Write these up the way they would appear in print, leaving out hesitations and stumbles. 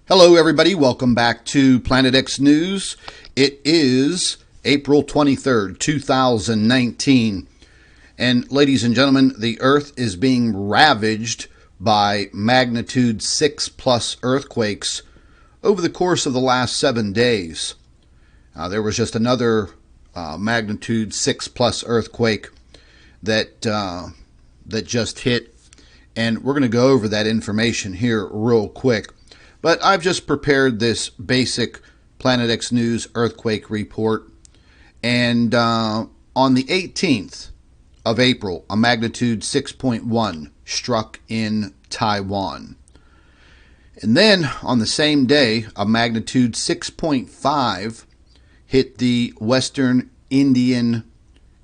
Hello everybody, welcome back to Planet X News. It is April 23rd, 2019. And ladies and gentlemen, the Earth is being ravaged by magnitude 6 plus earthquakes over the course of the last 7 days. There was just another magnitude 6 plus earthquake that just hit, and we're going to go over that information here real quick. But I've just prepared this basic Planet X News earthquake report, and on the 18th of April, a magnitude 6.1 struck in Taiwan. And then on the same day, a magnitude 6.5 hit the western Indian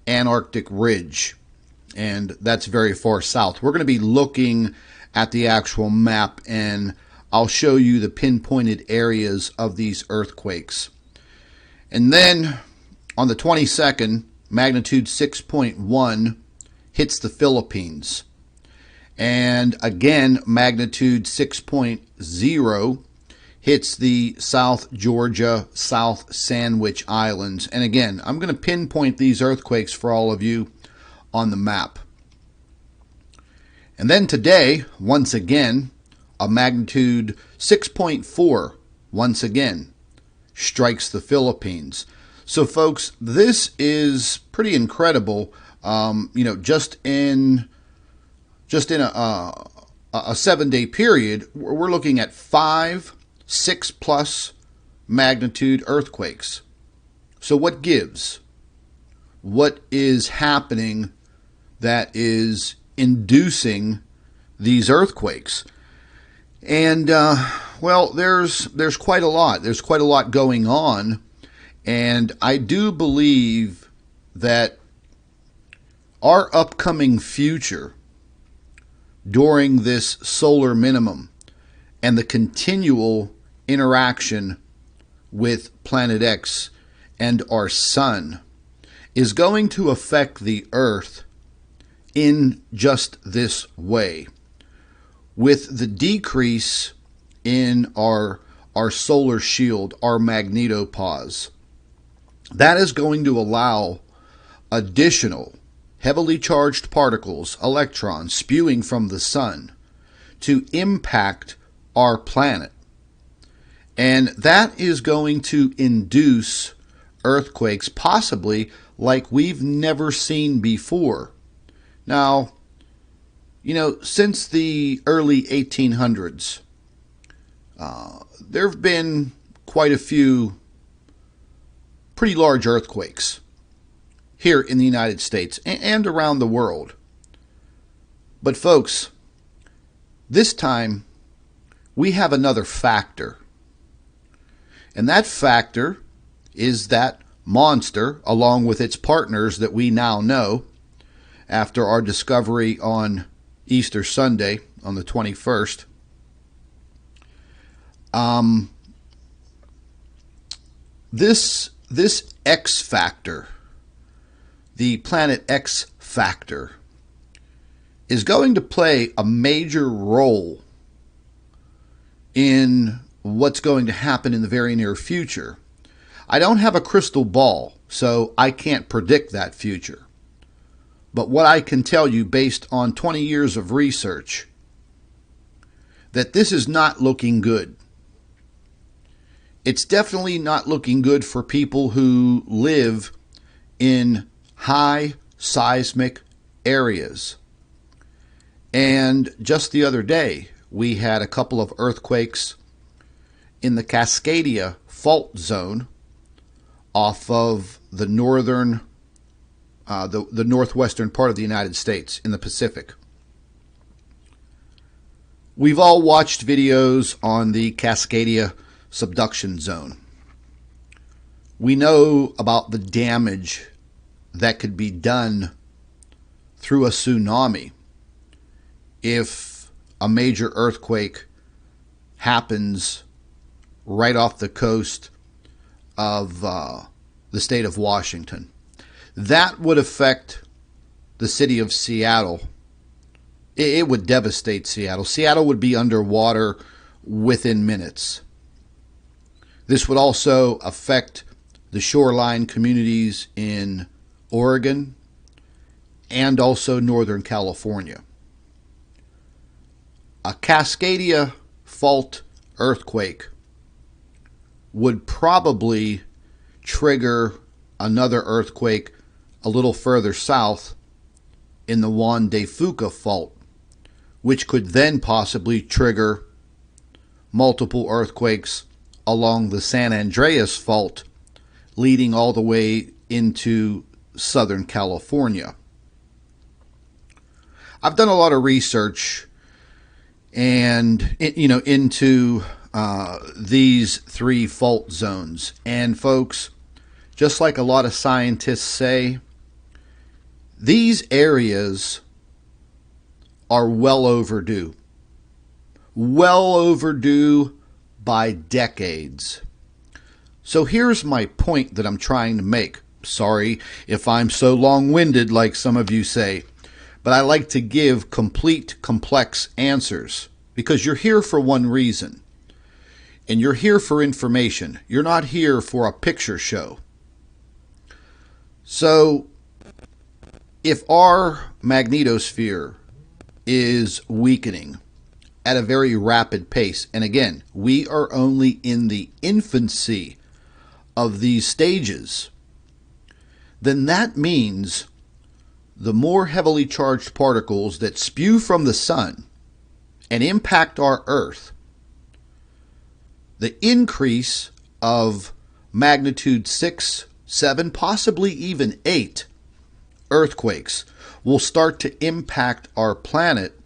Antarctic Ridge, and that's very far south. We're going to be looking at the actual map, and I'll show you the pinpointed areas of these earthquakes. And then on the 22nd, magnitude 6.1 hits the Philippines. And again, magnitude 6.0 hits the South Georgia, South Sandwich Islands. And again, I'm going to pinpoint these earthquakes for all of you on the map. And then today, once again, a magnitude 6.4 once again strikes the Philippines. So folks, this is pretty incredible. Just in a 7-day period, we're looking at 5 6 plus magnitude earthquakes. So what gives? What is happening that is inducing these earthquakes? And, well, there's quite a lot. There's quite a lot going on. And I do believe that our upcoming future during this solar minimum and the continual interaction with Planet X and our sun is going to affect the Earth in just this way. With the decrease in our solar shield, our magnetopause, that is going to allow additional heavily charged particles, electrons, spewing from the sun to impact our planet. And that is going to induce earthquakes, possibly like we've never seen before. Now, since the early 1800s, there have been quite a few pretty large earthquakes here in the United States and around the world. But folks, this time we have another factor. And that factor is that monster, along with its partners that we now know after our discovery on Easter Sunday on the 21st. This X factor, the Planet X factor, is going to play a major role in what's going to happen in the very near future. I don't have a crystal ball, so I can't predict that future. But what I can tell you based on 20 years of research, that this is not looking good. It's definitely not looking good for people who live in high seismic areas. And just the other day, we had a couple of earthquakes in the Cascadia fault zone off of the northern the northwestern part of the United States in the Pacific. We've all watched videos on the Cascadia subduction zone. We know about the damage that could be done through a tsunami if a major earthquake happens right off the coast of the state of Washington. That would affect the city of Seattle. It would devastate Seattle. Seattle would be underwater within minutes. This would also affect the shoreline communities in Oregon and also Northern California. A Cascadia fault earthquake would probably trigger another earthquake a little further south in the Juan de Fuca fault, which could then possibly trigger multiple earthquakes along the San Andreas fault, leading all the way into Southern California. I've done a lot of research and into these three fault zones, and folks, just like a lot of scientists say, these areas are well overdue by decades. So here's my point that I'm trying to make. Sorry if I'm so long-winded like some of you say, but I like to give complete, complex answers because you're here for one reason, and you're here for information. You're not here for a picture show. So if our magnetosphere is weakening at a very rapid pace, and again, we are only in the infancy of these stages, then that means the more heavily charged particles that spew from the sun and impact our Earth, the increase of magnitude 6, 7, possibly even 8 earthquakes will start to impact our planet.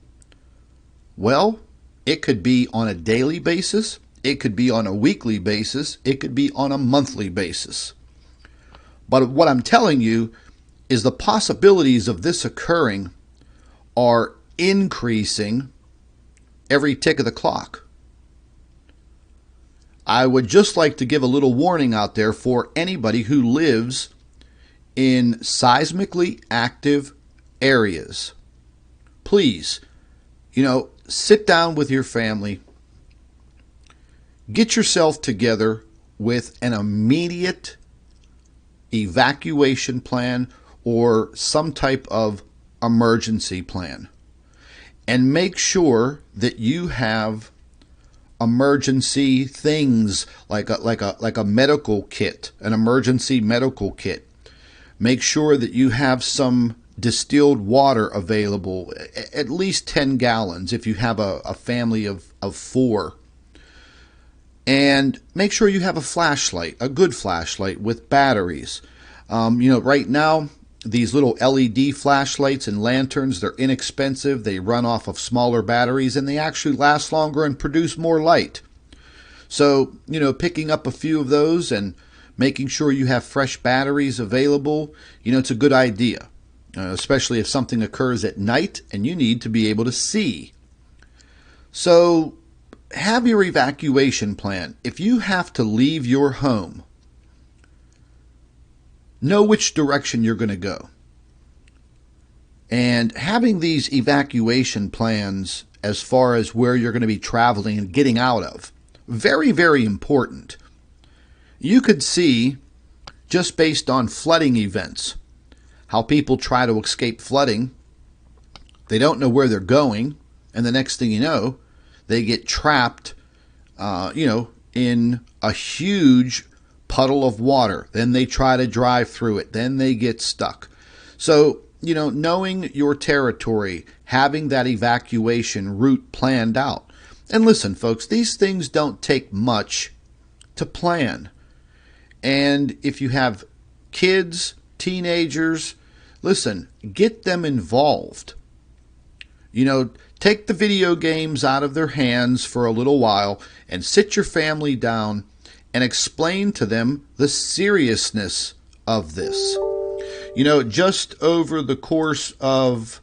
Well, it could be on a daily basis, it could be on a weekly basis, it could be on a monthly basis. But what I'm telling you is the possibilities of this occurring are increasing every tick of the clock. I would just like to give a little warning out there for anybody who lives in seismically active areas. Please, sit down with your family, get yourself together with an immediate evacuation plan or some type of emergency plan, and make sure that you have emergency things like a medical kit, an emergency medical kit. Make sure that you have some distilled water available, at least 10 gallons if you have a family of 4. And make sure you have a flashlight, a good flashlight with batteries. Right now, these little LED flashlights and lanterns, they're inexpensive. They run off of smaller batteries, and they actually last longer and produce more light. So, picking up a few of those and making sure you have fresh batteries available, it's a good idea, especially if something occurs at night and you need to be able to see. So, have your evacuation plan. If you have to leave your home, know which direction you're going to go. And having these evacuation plans as far as where you're going to be traveling and getting out of, very, very important. You could see, just based on flooding events, how people try to escape flooding. They don't know where they're going, and the next thing you know, they get trapped, in a huge puddle of water. Then they try to drive through it. Then they get stuck. So, knowing your territory, having that evacuation route planned out. And listen, folks, these things don't take much to plan. And if you have kids, teenagers, listen, get them involved. Take the video games out of their hands for a little while and sit your family down and explain to them the seriousness of this. Just over the course of,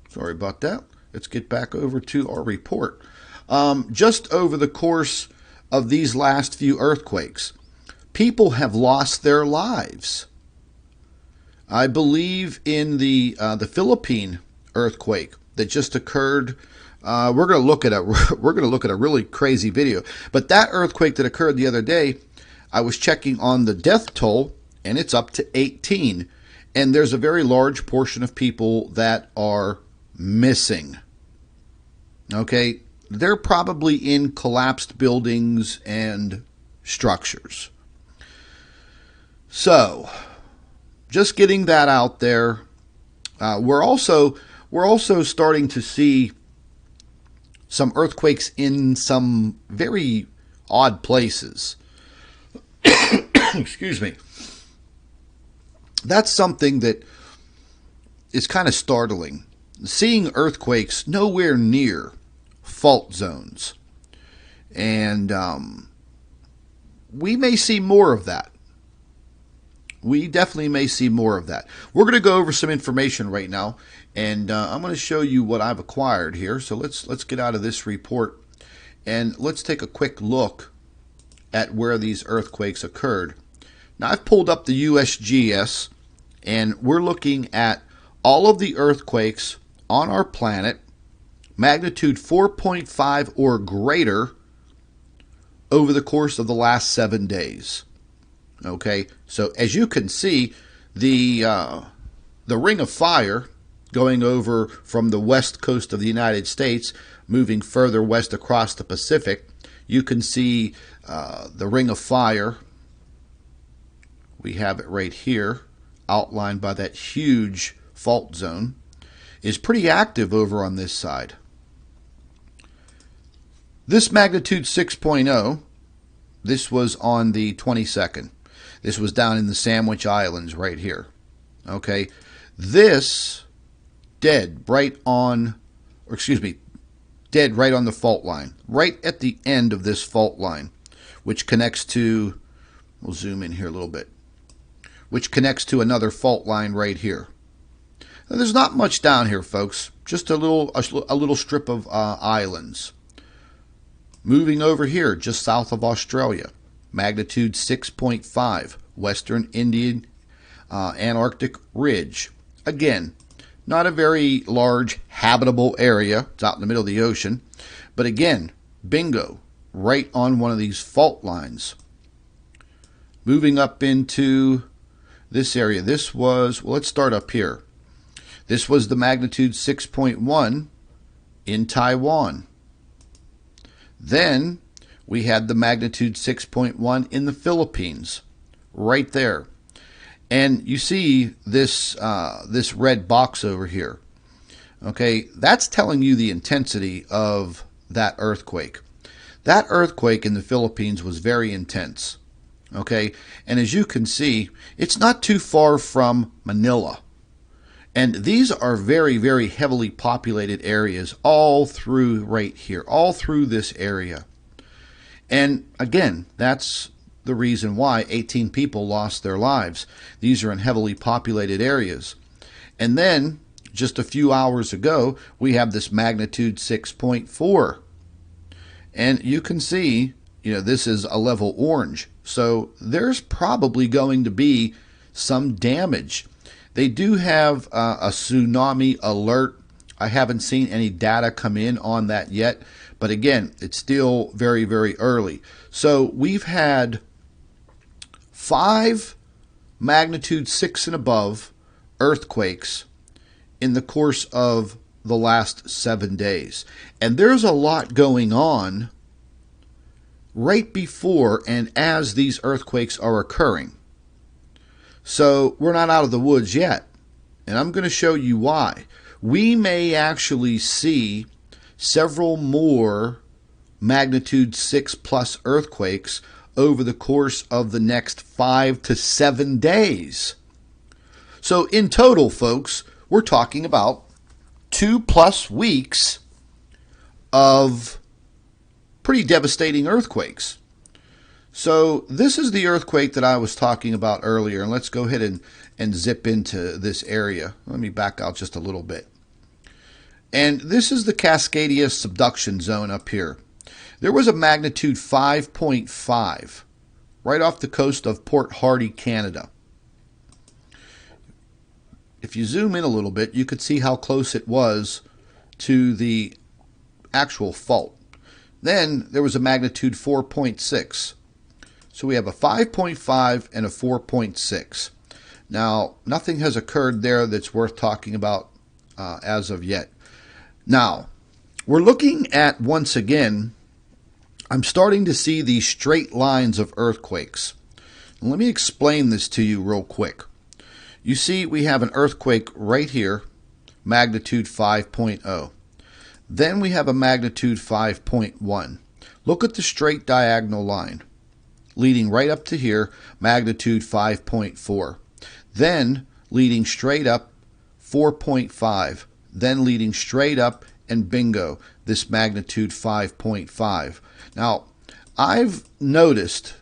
sorry about that. Let's get back over to our report. Just over the course of these last few earthquakes, people have lost their lives. I believe in the Philippine earthquake that just occurred we're going to look at a we're going to look at a really crazy video. But that earthquake that occurred the other day, I was checking on the death toll, and it's up to 18. And there's a very large portion of people that are missing. Okay, they're probably in collapsed buildings and structures. So, just getting that out there. We're also starting to see some earthquakes in some very odd places. Excuse me. That's something that is kind of startling. Seeing earthquakes nowhere near fault zones. And we may see more of that. We definitely may see more of that. We're going to go over some information right now, and I'm going to show you what I've acquired here. So let's get out of this report, and let's take a quick look at where these earthquakes occurred. Now, I've pulled up the USGS, and we're looking at all of the earthquakes on our planet, magnitude 4.5 or greater, over the course of the last 7 days. Okay, so as you can see, the ring of fire going over from the west coast of the United States, moving further west across the Pacific, you can see the ring of fire. We have it right here, outlined by that huge fault zone, is pretty active over on this side. This magnitude 6.0, this was on the 22nd. This was down in the Sandwich Islands right here. Okay, this dead right on the fault line, right at the end of this fault line, which connects to, we'll zoom in here a little bit, which connects to another fault line right here. Now, there's not much down here, folks, just a little strip of islands. Moving over here, just south of Australia, magnitude 6.5, Western Indian Antarctic Ridge. Again, not a very large habitable area. It's out in the middle of the ocean. But again, bingo, right on one of these fault lines. Moving up into this area. This was, well, let's start up here. This was the magnitude 6.1 in Taiwan. Then we had the magnitude 6.1 in the Philippines, right there. And you see this this red box over here. Okay, that's telling you the intensity of that earthquake. That earthquake in the Philippines was very intense. Okay, and as you can see, it's not too far from Manila. And these are very, very heavily populated areas all through right here, all through this area. And again, that's the reason why 18 people lost their lives. These are in heavily populated areas. And then, just a few hours ago, we have this magnitude 6.4. And you can see, this is a level orange. So there's probably going to be some damage. They do have a tsunami alert. I haven't seen any data come in on that yet. But again, it's still very, very early. So we've had 5 magnitude 6 and above earthquakes in the course of the last 7 days. And there's a lot going on right before and as these earthquakes are occurring. So we're not out of the woods yet. And I'm going to show you why. We may actually see several more magnitude 6 plus earthquakes over the course of the next 5 to 7 days. So in total, folks, we're talking about 2+ weeks of pretty devastating earthquakes. So this is the earthquake that I was talking about earlier, and let's go ahead and zip into this area. Let me back out just a little bit. And this is the Cascadia subduction zone up here. There was a magnitude 5.5 right off the coast of Port Hardy, Canada. If you zoom in a little bit, you could see how close it was to the actual fault. Then there was a magnitude 4.6. So we have a 5.5 and a 4.6. Now, nothing has occurred there that's worth talking about as of yet. Now, we're looking at, once again, I'm starting to see these straight lines of earthquakes. And let me explain this to you real quick. You see, we have an earthquake right here, magnitude 5.0. Then we have a magnitude 5.1. Look at the straight diagonal line leading right up to here, magnitude 5.4. Then leading straight up, 4.5. Then leading straight up, and bingo, this magnitude 5.5. Now, I've noticed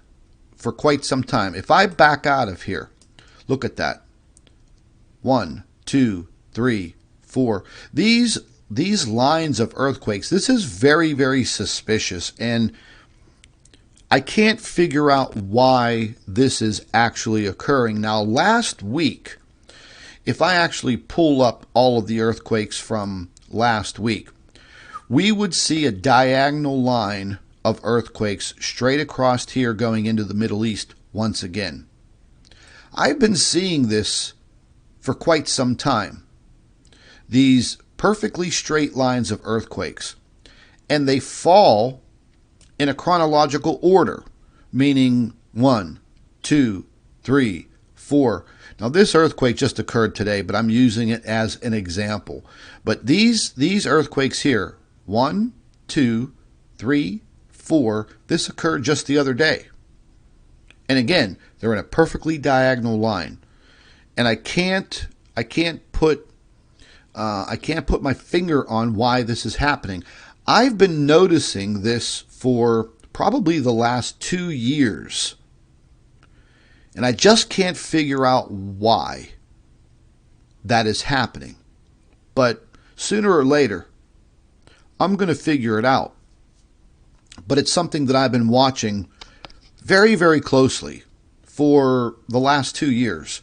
for quite some time, if I back out of here, look at that. 1, 2, 3, 4. These lines of earthquakes, this is very, very suspicious, and I can't figure out why this is actually occurring. Now, last week, if I actually pull up all of the earthquakes from last week, we would see a diagonal line of earthquakes straight across here going into the Middle East once again. I've been seeing this for quite some time. These perfectly straight lines of earthquakes, and they fall in a chronological order, meaning 1, 2, 3, 4. Now this earthquake just occurred today, but I'm using it as an example. But these earthquakes here, 1, 2, 3, 4, this occurred just the other day. And again, they're in a perfectly diagonal line. And I can't put my finger on why this is happening. I've been noticing this for probably the last 2 years. And I just can't figure out why that is happening. But sooner or later, I'm going to figure it out. But it's something that I've been watching very, very closely for the last 2 years.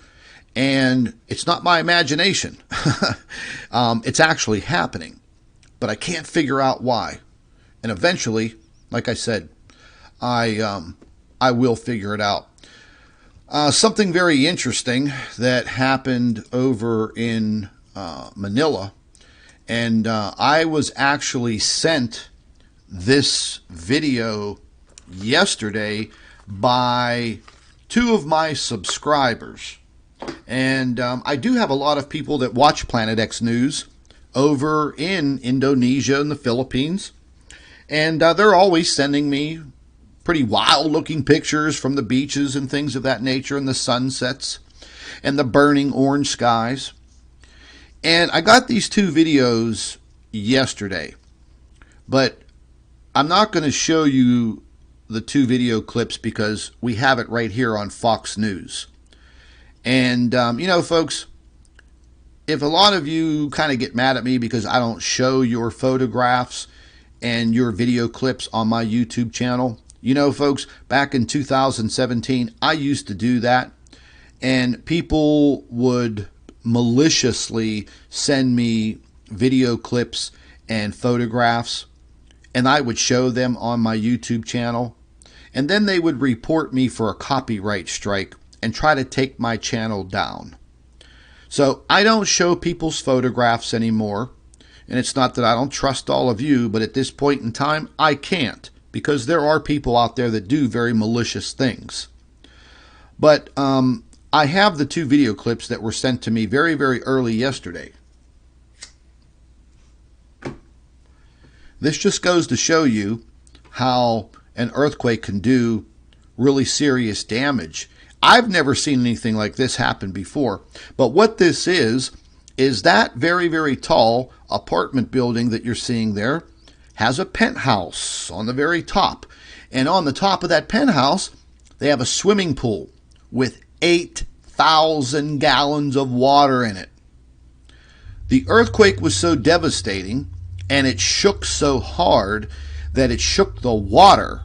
And it's not my imagination. It's actually happening. But I can't figure out why. And eventually, like I said, I will figure it out. Something very interesting that happened over in Manila. And I was actually sent this video yesterday by 2 of my subscribers. And I do have a lot of people that watch Planet X News over in Indonesia and the Philippines. And they're always sending me pretty wild-looking pictures from the beaches and things of that nature, and the sunsets and the burning orange skies. And I got these 2 videos yesterday. But I'm not going to show you the 2 video clips because we have it right here on Fox News. And, you know, folks, if a lot of you kind of get mad at me because I don't show your photographs and your video clips on my YouTube channel, you know, folks, back in 2017, I used to do that. And people would maliciously send me video clips and photographs, and I would show them on my YouTube channel. And then they would report me for a copyright strike and try to take my channel down. So I don't show people's photographs anymore. And it's not that I don't trust all of you, but at this point in time, I can't, because there are people out there that do very malicious things. But I have the 2 video clips that were sent to me very, very early yesterday. This just goes to show you how an earthquake can do really serious damage. I've never seen anything like this happen before. But what this is that very, very tall apartment building that you're seeing there has a penthouse on the very top. And on the top of that penthouse, they have a swimming pool with 8,000 gallons of water in it. The earthquake was so devastating, and it shook so hard that it shook the water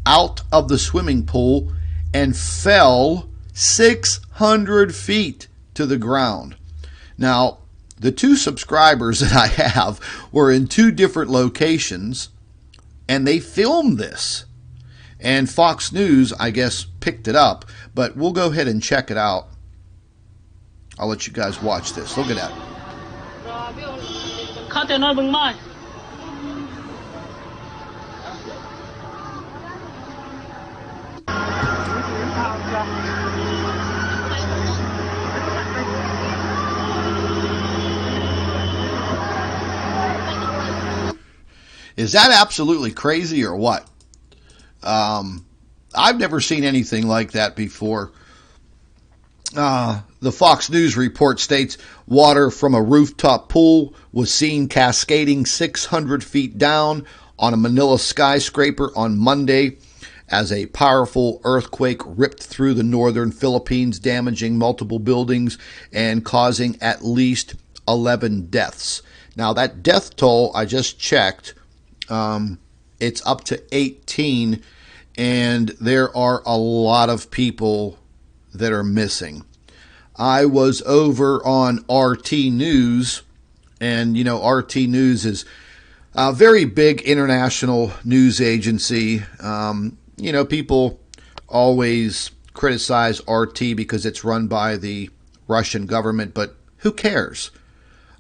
out of the swimming pool and fell 600 feet to the ground. Now, the 2 subscribers that I have were in 2 different locations, and they filmed this. And Fox News, I guess, picked it up, but we'll go ahead and check it out. I'll let you guys watch this. Look at that. Is that absolutely crazy or what? I've never seen anything like that before. The Fox News report states water from a rooftop pool was seen cascading 600 feet down on a Manila skyscraper on Monday as a powerful earthquake ripped through the northern Philippines, damaging multiple buildings and causing at least 11 deaths. Now, that death toll, I just checked, it's up to 18, and there are a lot of people that are missing. I was over on RT News, and you know, RT News is a very big international news agency. You know, people always criticize RT because it's run by the Russian government, but who cares?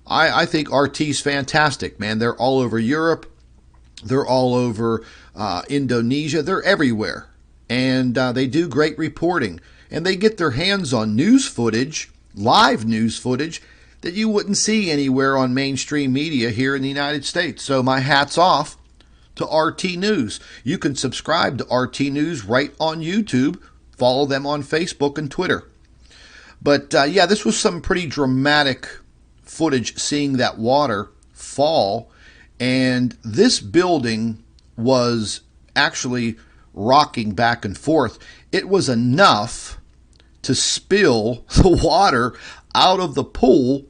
I think RT's fantastic, man. They're all over Europe. They're all over Indonesia. They're everywhere. And they do great reporting. And they get their hands on news footage, live news footage, that you wouldn't see anywhere on mainstream media here in the United States. So my hat's off to RT News. You can subscribe to RT News right on YouTube. Follow them on Facebook and Twitter. But yeah, this was some pretty dramatic footage, seeing that water fall. And this building was actually rocking back and forth. It was enough to spill the water out of the pool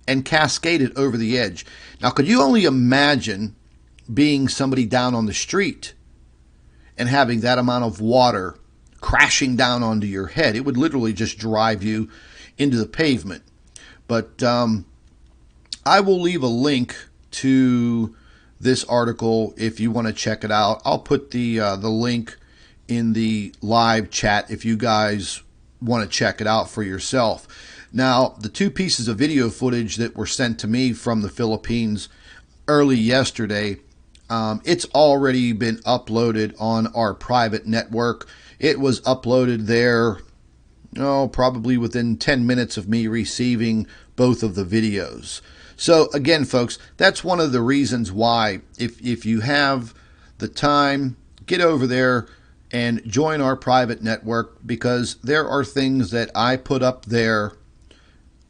and cascade it over the edge. Now, could you only imagine being somebody down on the street and having that amount of water crashing down onto your head? It would literally just drive you into the pavement. But I will leave a link to this article if you want to check it out. I'll put the link in the live chat if you guys want to check it out for yourself. Now, the 2 pieces of video footage that were sent to me from the Philippines early yesterday, it's already been uploaded on our private network. It was uploaded there, probably within 10 minutes of me receiving both of the videos. So again, folks, that's one of the reasons why, if you have the time, get over there and join our private network, because there are things that I put up there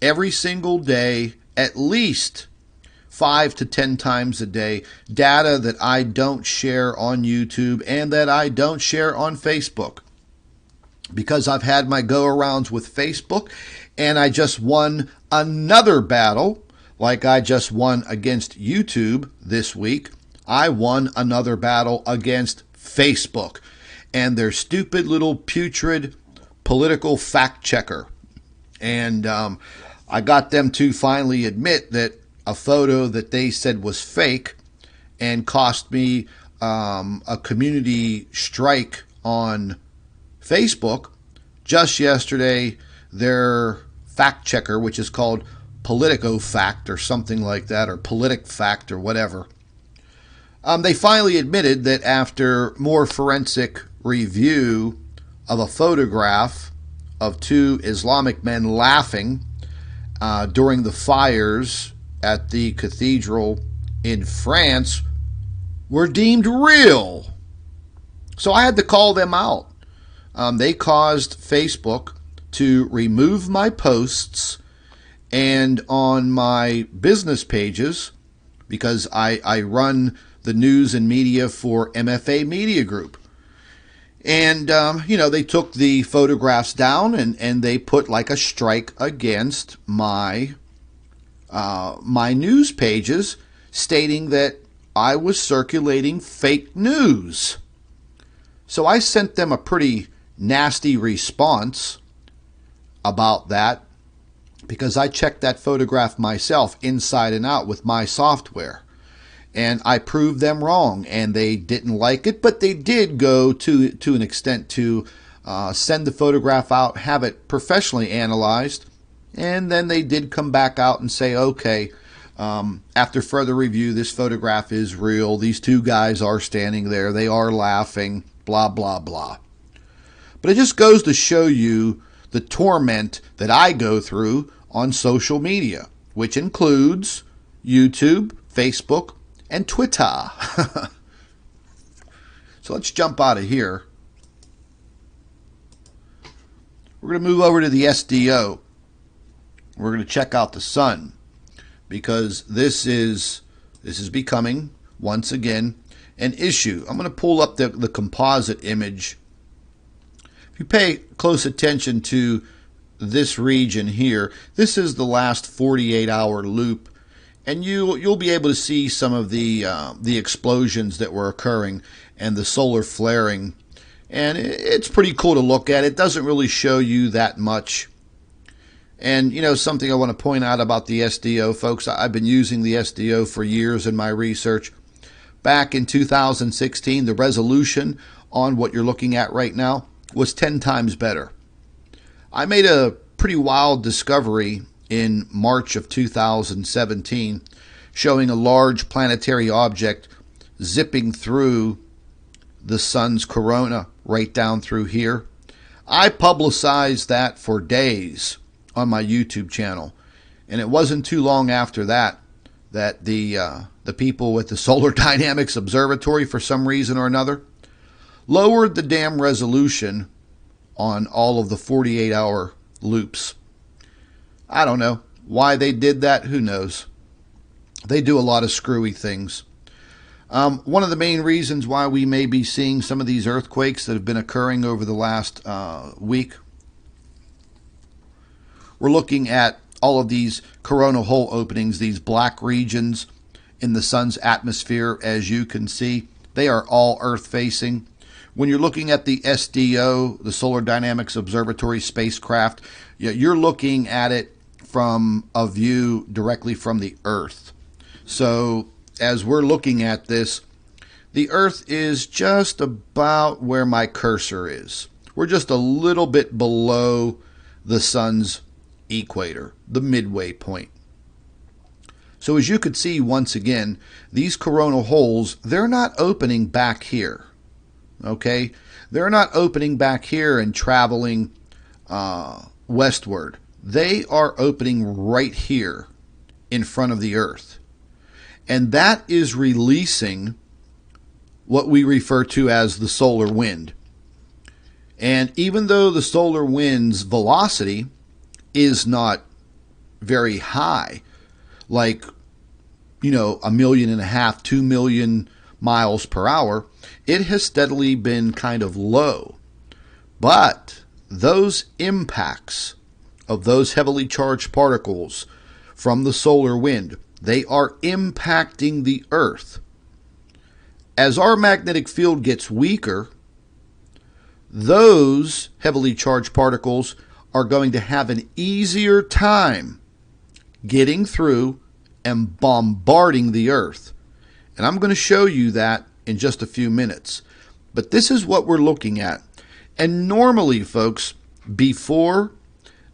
every single day, at least 5 to 10 times a day, data that I don't share on YouTube and that I don't share on Facebook. Because I've had my go-arounds with Facebook, and I just won another battle. Like I just won against YouTube this week, I won another battle against Facebook and their stupid little putrid political fact checker. And I got them to finally admit that a photo that they said was fake and cost me a community strike on Facebook. Just yesterday, their fact checker, which is called PoliticoFact or something like that, or PoliticFact or whatever. They finally admitted that after more forensic review of a photograph of 2 Islamic men laughing during the fires at the cathedral in France were deemed real. So I had to call them out. They caused Facebook to remove my posts and on my business pages, because I run the news and media for MFA Media Group. And, they took the photographs down and they put like a strike against my news pages, stating that I was circulating fake news. So I sent them a pretty nasty response about that. because I checked that photograph myself inside and out with my software. And I proved them wrong, and they didn't like it, but they did go to an extent to send the photograph out, have it professionally analyzed, and then they did come back out and say, okay, after further review, this photograph is real. These two guys are standing there. They are laughing, blah, blah, blah. But it just goes to show you the torment that I go through on social media, which includes YouTube, Facebook, and Twitter. So let's jump out of here. We're going to move over to the SDO. We're going to check out the sun, because this is becoming, once again, an issue. I'm going to pull up the composite image. If you pay close attention to this region here, this is the last 48-hour loop, and you'll be able to see some of the explosions that were occurring and the solar flaring, and it's pretty cool to look at. It doesn't really show you that much. And you know, something I want to point out about the SDO, folks, I've been using the SDO for years in my research. Back in 2016, the resolution on what you're looking at right now was 10 times better. I made a pretty wild discovery in March of 2017 showing a large planetary object zipping through the sun's corona right down through here. I publicized that for days on my YouTube channel, and it wasn't too long after that the people with the Solar Dynamics Observatory, for some reason or another, lowered the damn resolution on all of the 48-hour loops. I don't know why they did that. Who knows? They do a lot of screwy things. One of the main reasons why we may be seeing some of these earthquakes that have been occurring over the last week, we're looking at all of these coronal hole openings, these black regions in the sun's atmosphere. As you can see, they are all Earth-facing. When you're looking at the SDO, the Solar Dynamics Observatory spacecraft, you're looking at it from a view directly from the Earth. So as we're looking at this, the Earth is just about where my cursor is. We're just a little bit below the sun's equator, the midway point. So as you could see, once again, these coronal holes, they're not opening back here. Okay? They're not opening back here and traveling westward. They are opening right here in front of the Earth. And that is releasing what we refer to as the solar wind. And even though the solar wind's velocity is not very high, like, 1.5 million, 2 million miles per hour, it has steadily been kind of low. But those impacts of those heavily charged particles from the solar wind, they are impacting the Earth. As our magnetic field gets weaker, those heavily charged particles are going to have an easier time getting through and bombarding the Earth. And I'm going to show you that in just a few minutes. But this is what we're looking at. And normally, folks, before,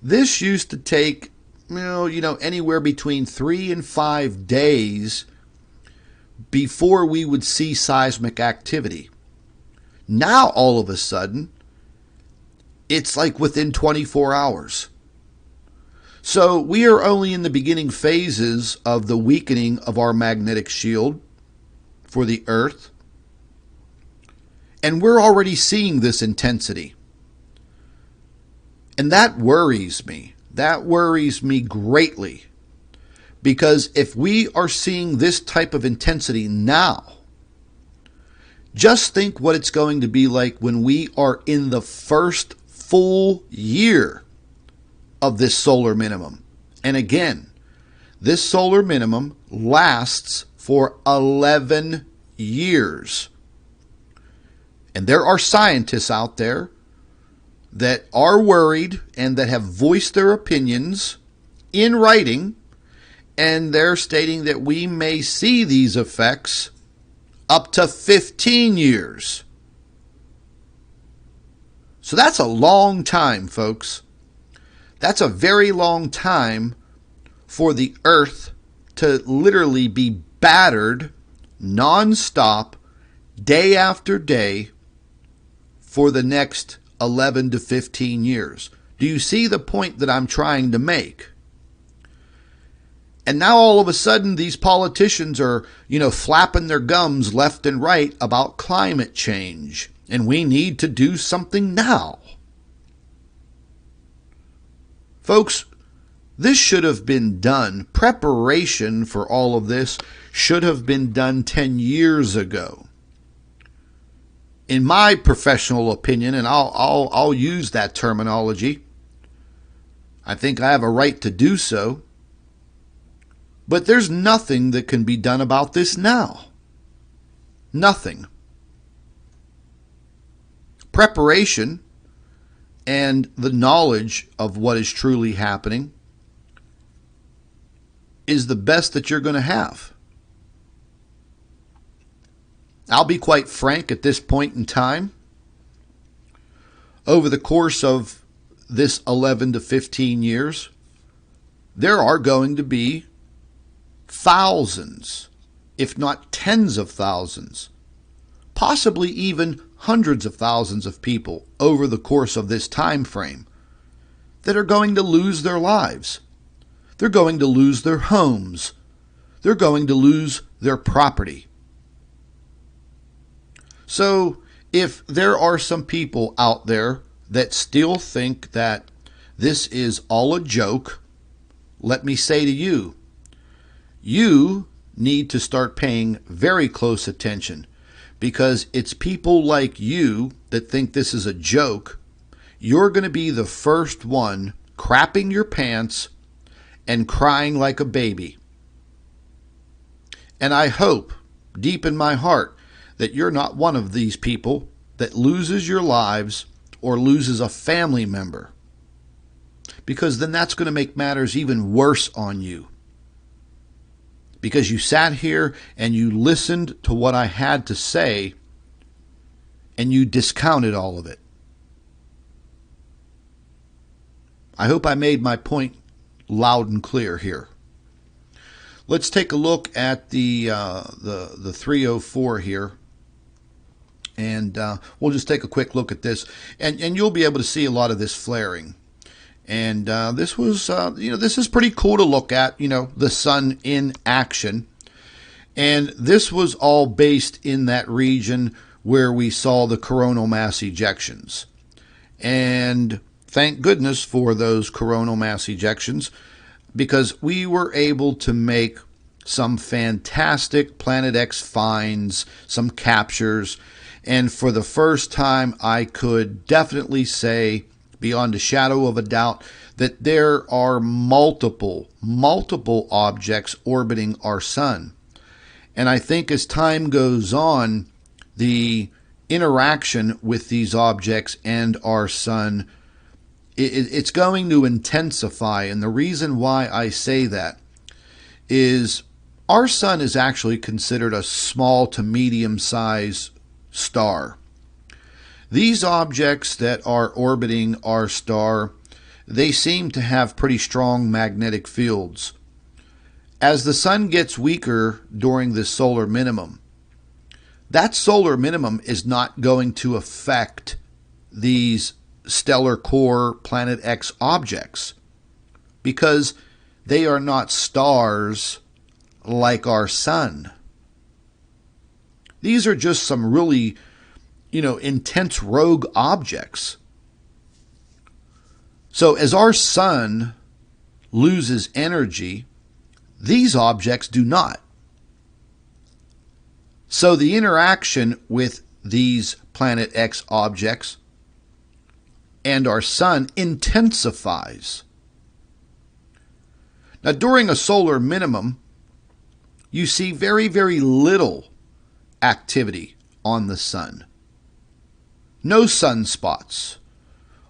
this used to take, anywhere between 3 and 5 days before we would see seismic activity. Now, all of a sudden, it's like within 24 hours. So we are only in the beginning phases of the weakening of our magnetic shield for the Earth. And we're already seeing this intensity. And that worries me. That worries me greatly. Because if we are seeing this type of intensity now, just think what it's going to be like when we are in the first full year of this solar minimum. And again, this solar minimum lasts for 11 years. And there are scientists out there that are worried and that have voiced their opinions in writing, and they're stating that we may see these effects up to 15 years. So that's a long time, folks. That's a very long time for the Earth to literally be battered nonstop, day after day, for the next 11 to 15 years. Do you see the point that I'm trying to make? And now all of a sudden these politicians are, flapping their gums left and right about climate change. And we need to do something now. Folks, this should have been done. Preparation for all of this should have been done 10 years ago. In my professional opinion, and I'll use that terminology, I think I have a right to do so. But there's nothing that can be done about this now. Nothing. Preparation and the knowledge of what is truly happening is the best that you're going to have. I'll be quite frank at this point in time. Over the course of this 11 to 15 years, there are going to be thousands, if not tens of thousands, possibly even hundreds of thousands of people over the course of this time frame that are going to lose their lives. They're going to lose their homes. They're going to lose their property. So if there are some people out there that still think that this is all a joke, let me say to you, you need to start paying very close attention, because it's people like you that think this is a joke. You're going to be the first one crapping your pants and crying like a baby. And I hope, deep in my heart, that you're not one of these people that loses your lives or loses a family member, because then that's going to make matters even worse on you. Because you sat here and you listened to what I had to say and you discounted all of it. I hope I made my point loud and clear here. Let's take a look at the 304 here. And we'll just take a quick look at this. And you'll be able to see a lot of this flaring. And this was, this is pretty cool to look at, the sun in action. And this was all based in that region where we saw the coronal mass ejections. And thank goodness for those coronal mass ejections, because we were able to make some fantastic Planet X finds, some captures. And for the first time, I could definitely say, beyond a shadow of a doubt, that there are multiple objects orbiting our sun. And I think as time goes on, the interaction with these objects and our sun, it's going to intensify. And the reason why I say that is our sun is actually considered a small to medium-sized star. These objects that are orbiting our star, they seem to have pretty strong magnetic fields. As the sun gets weaker during the solar minimum, that solar minimum is not going to affect these stellar core Planet X objects, because they are not stars like our sun. These are just some really intense rogue objects. So as our sun loses energy, these objects do not. So the interaction with these Planet X objects and our sun intensifies. Now, during a solar minimum, you see very, very little activity on the sun. No sunspots,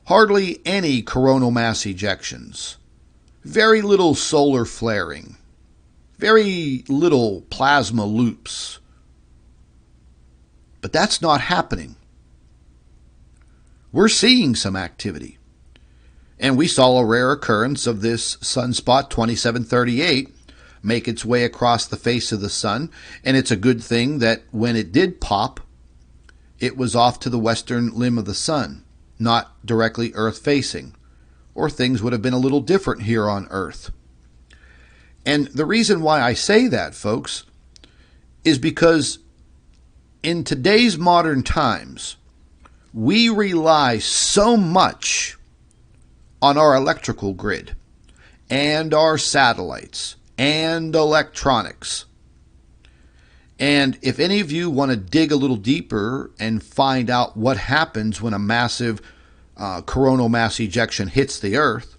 hardly any coronal mass ejections, very little solar flaring, very little plasma loops. But that's not happening. We're seeing some activity. And we saw a rare occurrence of this sunspot 2738 make its way across the face of the sun. And it's a good thing that when it did pop, it was off to the western limb of the sun, not directly Earth facing, or things would have been a little different here on Earth. And the reason why I say that, folks, is because in today's modern times, we rely so much on our electrical grid and our satellites and electronics. And if any of you want to dig a little deeper and find out what happens when a massive coronal mass ejection hits the Earth,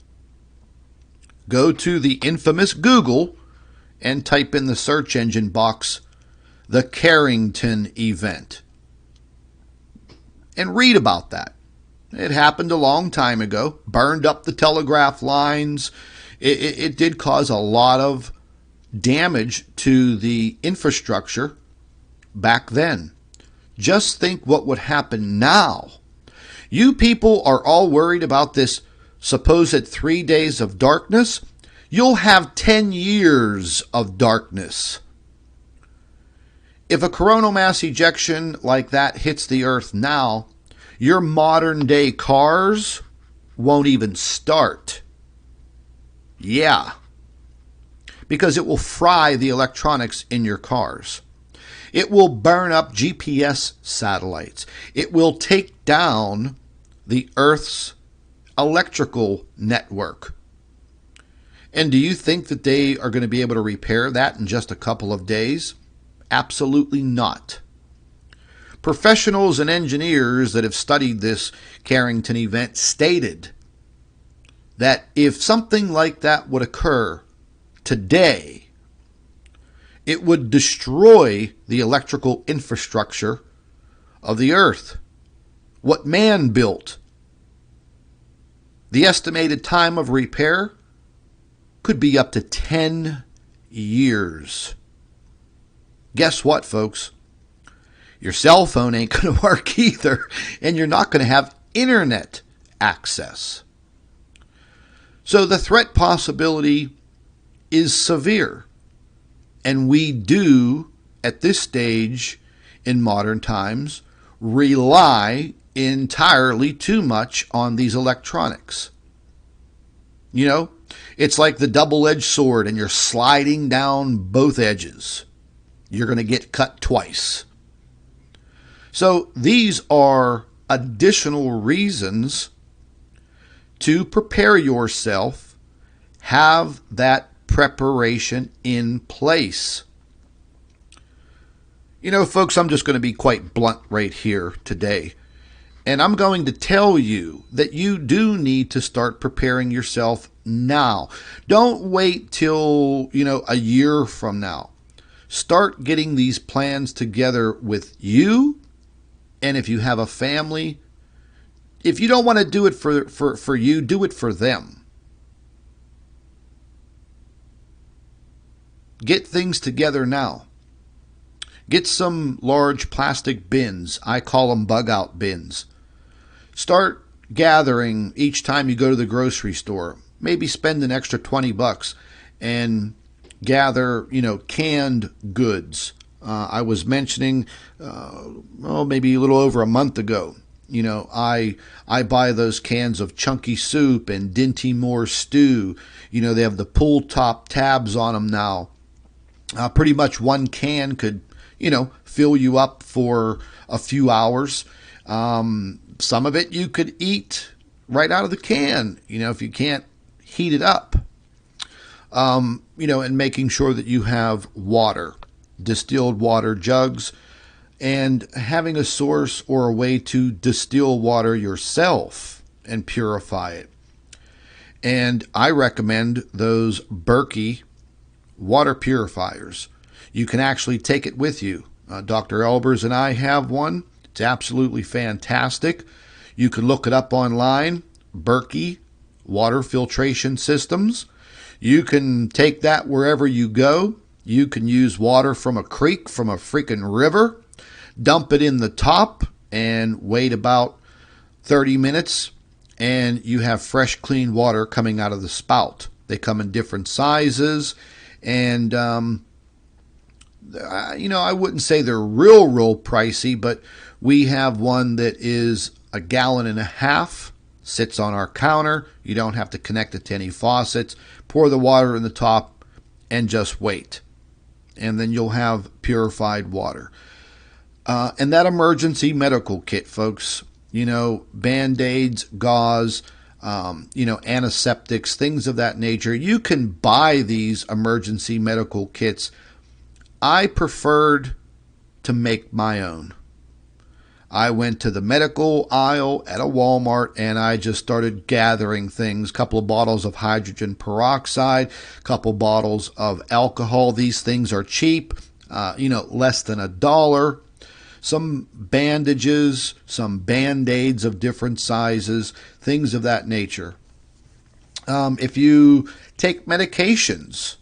go to the infamous Google and type in the search engine box, the Carrington event, and read about that. It happened a long time ago, burned up the telegraph lines. It did cause a lot of damage to the infrastructure back then. Just think what would happen now. You people are all worried about this supposed 3 days of darkness. You'll have 10 years of darkness. If a coronal mass ejection like that hits the Earth now, your modern day cars won't even start. Yeah. Because it will fry the electronics in your cars. It will burn up GPS satellites. It will take down the Earth's electrical network. And do you think that they are going to be able to repair that in just a couple of days? Absolutely not. Professionals and engineers that have studied this Carrington event stated that if something like that would occur today, it would destroy the electrical infrastructure of the Earth, what man built. The estimated time of repair could be up to 10 years. Guess what, folks? Your cell phone ain't going to work either, and you're not going to have internet access. So the threat possibility is severe. And we do, at this stage in modern times, rely entirely too much on these electronics. You know, it's like the double-edged sword and you're sliding down both edges. You're going to get cut twice. So these are additional reasons to prepare yourself, have that preparation in place. You know, folks, I'm just going to be quite blunt right here today. And I'm going to tell you that you do need to start preparing yourself now. Don't wait till, a year from now. Start getting these plans together with you. And if you have a family, if you don't want to do it for you, do it for them. Get things together now. Get some large plastic bins. I call them bug out bins. Start gathering each time you go to the grocery store. Maybe spend an extra $20 and gather, canned goods. I was mentioning, maybe a little over a month ago, I buy those cans of chunky soup and Dinty Moore stew. They have the pull top tabs on them now. Pretty much one can could, fill you up for a few hours. Some of it you could eat right out of the can, if you can't heat it up. And making sure that you have water, distilled water jugs, and having a source or a way to distill water yourself and purify it. And I recommend those Berkey water purifiers. You can actually take it with you. Dr. Albers and I have one. It's absolutely fantastic. You can look it up online, Berkey water filtration systems. You can take that wherever you go. You can use water from a creek, from a freaking river, dump it in the top, and wait about 30 minutes, and you have fresh, clean water coming out of the spout. They come in different sizes, and I wouldn't say they're real pricey, but we have one that is 1.5 gallons, sits on our counter. You don't have to connect it to any faucets. Pour the water in the top and just wait. And then you'll have purified water. And that emergency medical kit, folks, Band-Aids, gauze, antiseptics, things of that nature. You can buy these emergency medical kits. I preferred to make my own. I went to the medical aisle at a Walmart and I just started gathering things. A couple of bottles of hydrogen peroxide, a couple bottles of alcohol. These things are cheap, less than $1. Some bandages, some Band-Aids of different sizes, things of that nature. If you take medications,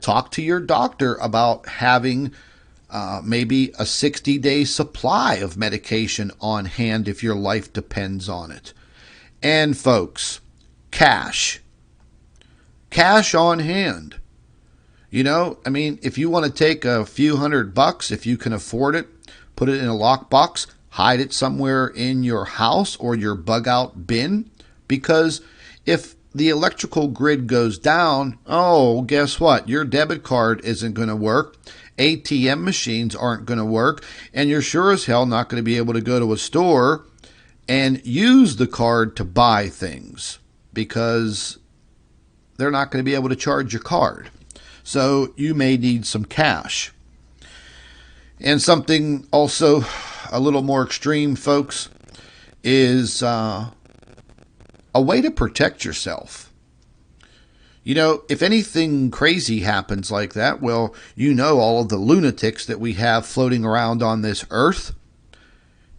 talk to your doctor about having maybe a 60-day supply of medication on hand if your life depends on it. And folks, cash on hand. If you want to take a few $100, if you can afford it, put it in a lockbox, hide it somewhere in your house or your bug out bin, because if the electrical grid goes down, guess what? Your debit card isn't going to work. ATM machines aren't going to work, and you're sure as hell not going to be able to go to a store and use the card to buy things because they're not going to be able to charge your card. So you may need some cash. And something also a little more extreme, folks, is a way to protect yourself. If anything crazy happens like that, well, all of the lunatics that we have floating around on this earth.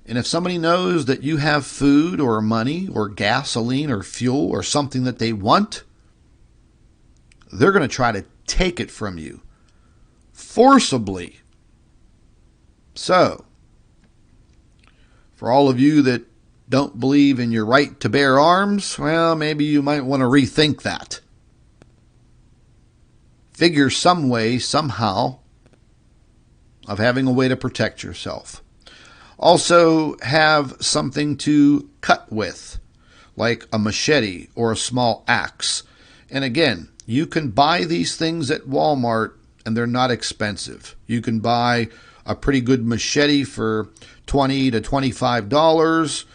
And if somebody knows that you have food or money or gasoline or fuel or something that they want, they're going to try to take it from you forcibly. So, for all of you that don't believe in your right to bear arms, well, maybe you might want to rethink that. Figure some way, somehow, of having a way to protect yourself. Also, have something to cut with, like a machete or a small axe. And again, you can buy these things at Walmart, and they're not expensive. You can buy a pretty good machete for $20 to $25.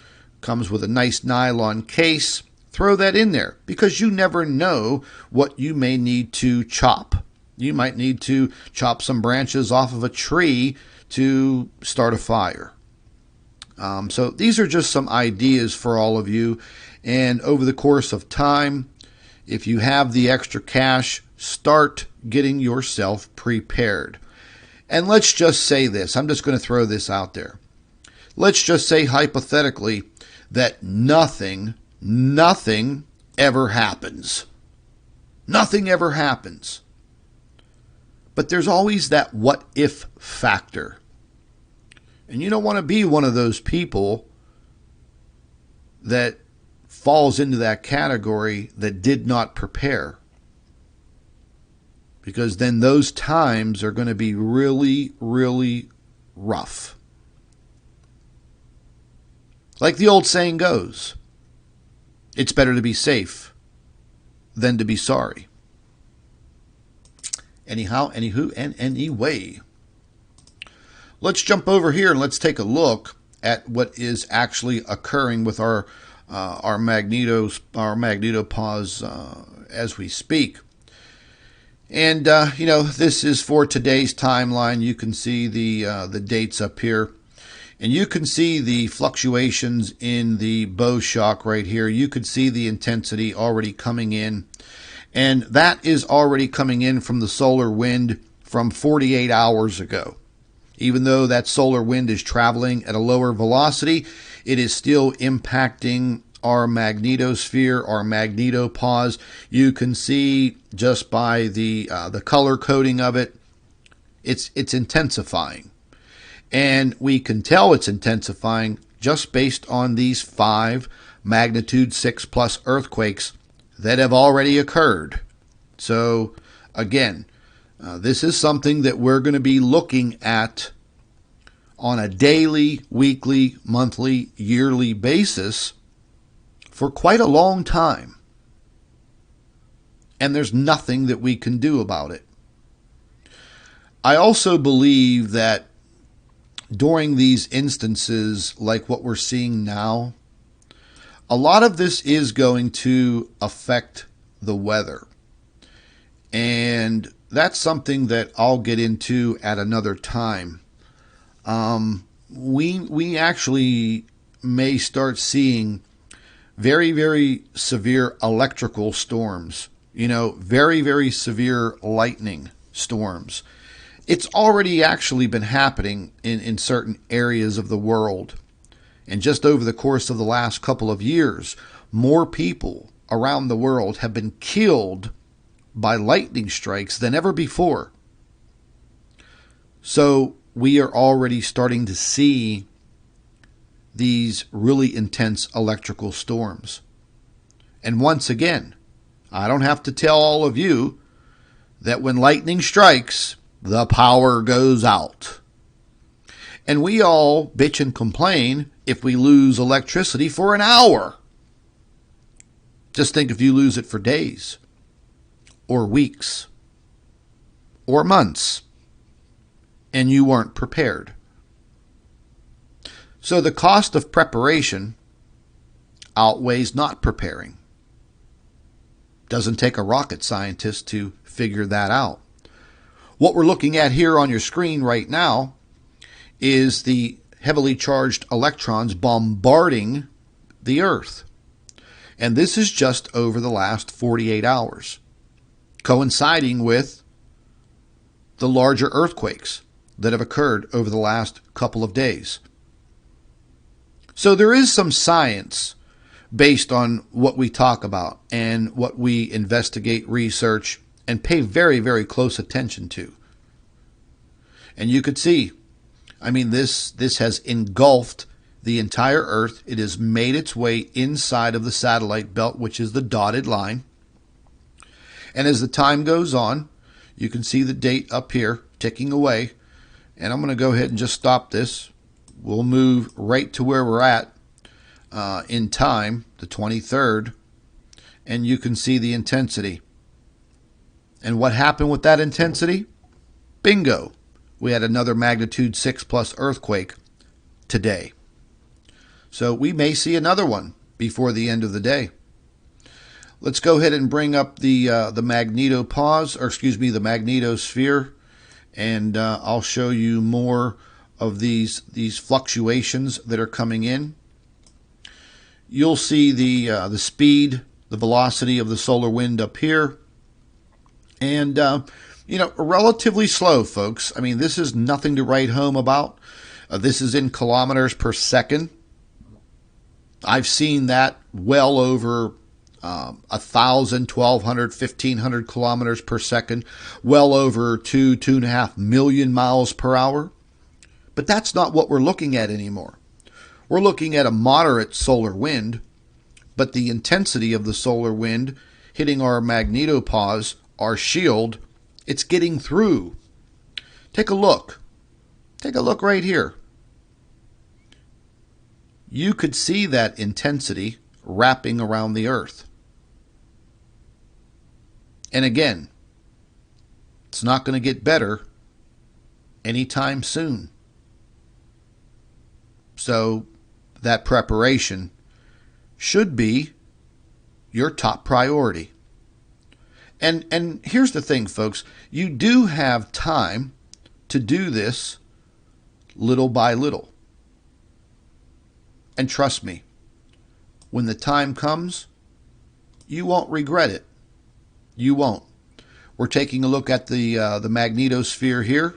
Comes with a nice nylon case. Throw that in there because you never know what you may need to chop. You might need to chop some branches off of a tree to start a fire. So these are just some ideas for all of you. And over the course of time, if you have the extra cash, start getting yourself prepared. And let's just say this. I'm just going to throw this out there. Let's just say hypothetically that nothing ever happens. Nothing ever happens. But there's always that what if factor. And you don't want to be one of those people that falls into that category that did not prepare. Because then those times are going to be really, really rough. Like the old saying goes, it's better to be safe than to be sorry. Anyhow, anywho, and anyway. Let's jump over here and let's take a look at what is actually occurring with our magnetopause as we speak. And this is for today's timeline. You can see the dates up here. And you can see the fluctuations in the bow shock right here. You could see the intensity already coming in. And that is already coming in from the solar wind from 48 hours ago. Even though that solar wind is traveling at a lower velocity, it is still impacting our magnetosphere, our magnetopause. You can see just by the color coding of it, it's intensifying. And we can tell it's intensifying just based on these 5 magnitude 6 plus earthquakes that have already occurred. So again, this is something that we're going to be looking at on a daily, weekly, monthly, yearly basis for quite a long time. And there's nothing that we can do about it. I also believe that during these instances, like what we're seeing now, a lot of this is going to affect the weather. And that's something that I'll get into at another time. We actually may start seeing very, very severe electrical storms, very, very severe lightning storms. It's already actually been happening in certain areas of the world. And just over the course of the last couple of years, more people around the world have been killed by lightning strikes than ever before. So we are already starting to see these really intense electrical storms. And once again, I don't have to tell all of you that when lightning strikes, the power goes out. And we all bitch and complain if we lose electricity for an hour. Just think if you lose it for days, or weeks, or months, and you weren't prepared. So the cost of preparation outweighs not preparing. Doesn't take a rocket scientist to figure that out. What we're looking at here on your screen right now is the heavily charged electrons bombarding the Earth. And this is just over the last 48 hours, coinciding with the larger earthquakes that have occurred over the last couple of days. So there is some science based on what we talk about and what we investigate, research, and pay very, very close attention to. And you could see, this has engulfed the entire Earth. It has made its way inside of the satellite belt, which is the dotted line. And as the time goes on, you can see the date up here ticking away. And I'm going to go ahead and just stop this. We'll move right to where we're at in time, the 23rd. And you can see the intensity. And what happened with that intensity? Bingo. We had another magnitude 6 plus earthquake today. So we may see another one before the end of the day. Let's go ahead and bring up the magnetosphere, and I'll show you more of these fluctuations that are coming in. You'll see the speed, the velocity of the solar wind up here. And, relatively slow, folks. This is nothing to write home about. This is in kilometers per second. I've seen that well over 1,000, 1,200, 1,500 kilometers per second, well over 2.5 million miles per hour. But that's not what we're looking at anymore. We're looking at a moderate solar wind, but the intensity of the solar wind hitting our magnetopause, our shield, it's getting through. Take a look. Take a look right here. You could see that intensity wrapping around the Earth. And again, it's not going to get better anytime soon. So that preparation should be your top priority. And here's the thing, folks. You do have time to do this little by little. And trust me, when the time comes, you won't regret it. You won't. We're taking a look at the magnetosphere here.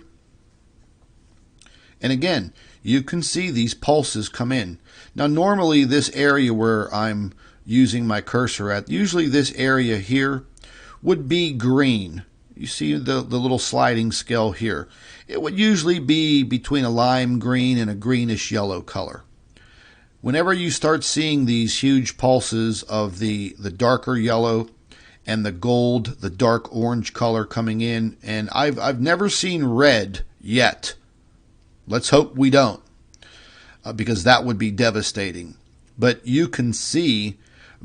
And again, you can see these pulses come in. Now, normally this area where I'm using my cursor at, usually this area here would be green. You see the little sliding scale here. It would usually be between a lime green and a greenish yellow color. Whenever you start seeing these huge pulses of the darker yellow and the gold, the dark orange color coming in, and I've never seen red yet. Let's hope we don't, because that would be devastating. But you can see,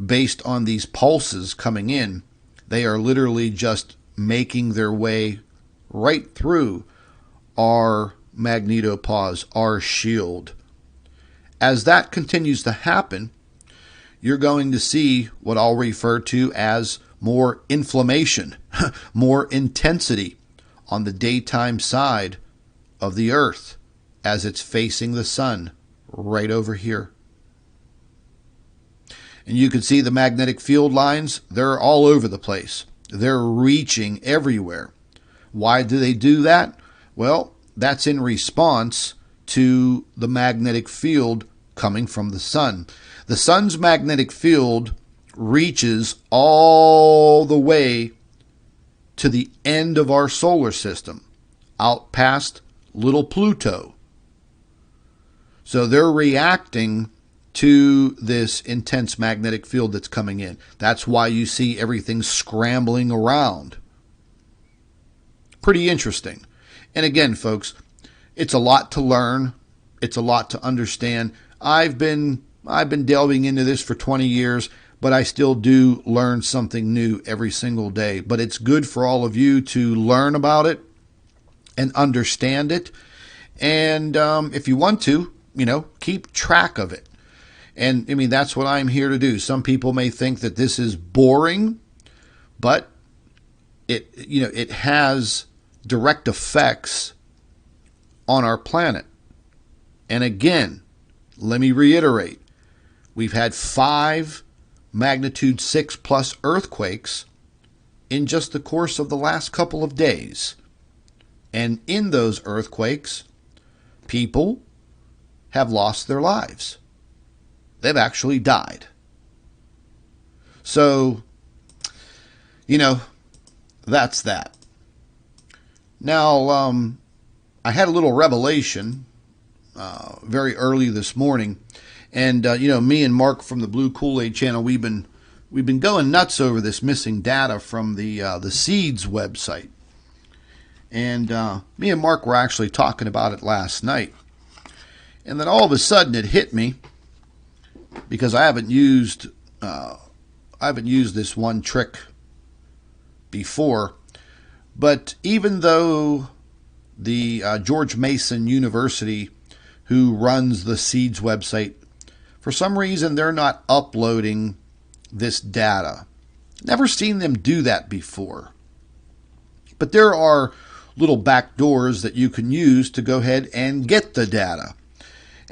based on these pulses coming in, they are literally just making their way right through our magnetopause, our shield. As that continues to happen, you're going to see what I'll refer to as more inflammation, more intensity on the daytime side of the Earth as it's facing the sun right over here. And you can see the magnetic field lines, they're all over the place. They're reaching everywhere. Why do they do that? Well, that's in response to the magnetic field coming from the sun. The sun's magnetic field reaches all the way to the end of our solar system, out past little Pluto. So they're reacting to this intense magnetic field that's coming in. That's why you see everything scrambling around. Pretty interesting. And again, folks, it's a lot to learn. It's a lot to understand. I've been delving into this for 20 years, but I still do learn something new every single day. But it's good for all of you to learn about it and understand it. And if you want to, keep track of it. And I mean, that's what I'm here to do. Some people may think that this is boring, but it has direct effects on our planet. And again, let me reiterate, we've had 5 magnitude 6 plus earthquakes in just the course of the last couple of days. And in those earthquakes, people have lost their lives. They've actually died. So, that's that. Now, I had a little revelation very early this morning, and me and Mark from the Blue Kool-Aid channel, we've been going nuts over this missing data from the SEEDS website, and me and Mark were actually talking about it last night, and then all of a sudden it hit me, because I haven't used this one trick before, but even though the George Mason University, who runs the SEEDS website, for some reason they're not uploading this data. Never seen them do that before. But there are little back doors that you can use to go ahead and get the data.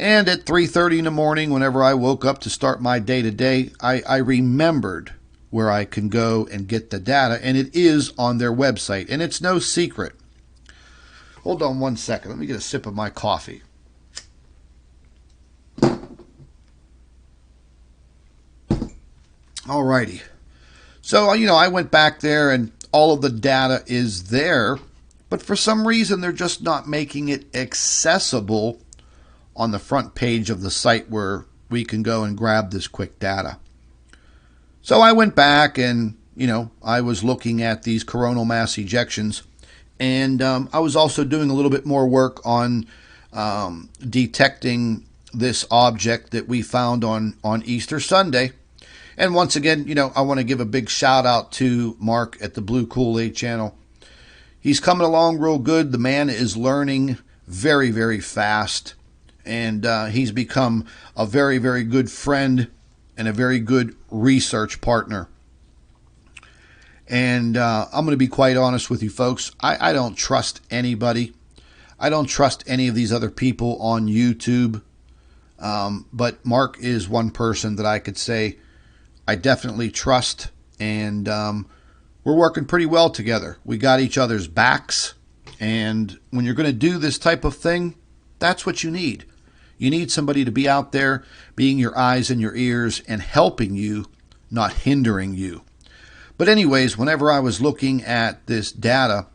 And at 3:30 in the morning, whenever I woke up to start my day-to-day, I remembered where I can go and get the data, and it is on their website, and it's no secret. Hold on one second. Let me get a sip of my coffee. Alrighty. So, I went back there, and all of the data is there, but for some reason they're just not making it accessible on the front page of the site where we can go and grab this quick data. So I went back and, I was looking at these coronal mass ejections, and I was also doing a little bit more work on detecting this object that we found on Easter Sunday. And once again, I want to give a big shout out to Mark at the Blue Kool-Aid channel. He's coming along real good. The man is learning very, very fast. And he's become a very, very good friend and a very good research partner. And I'm going to be quite honest with you folks. I don't trust anybody. I don't trust any of these other people on YouTube. But Mark is one person that I could say I definitely trust. And we're working pretty well together. We got each other's backs. And when you're going to do this type of thing, that's what you need. You need somebody to be out there being your eyes and your ears and helping you, not hindering you. But anyways, whenever I was looking at this data,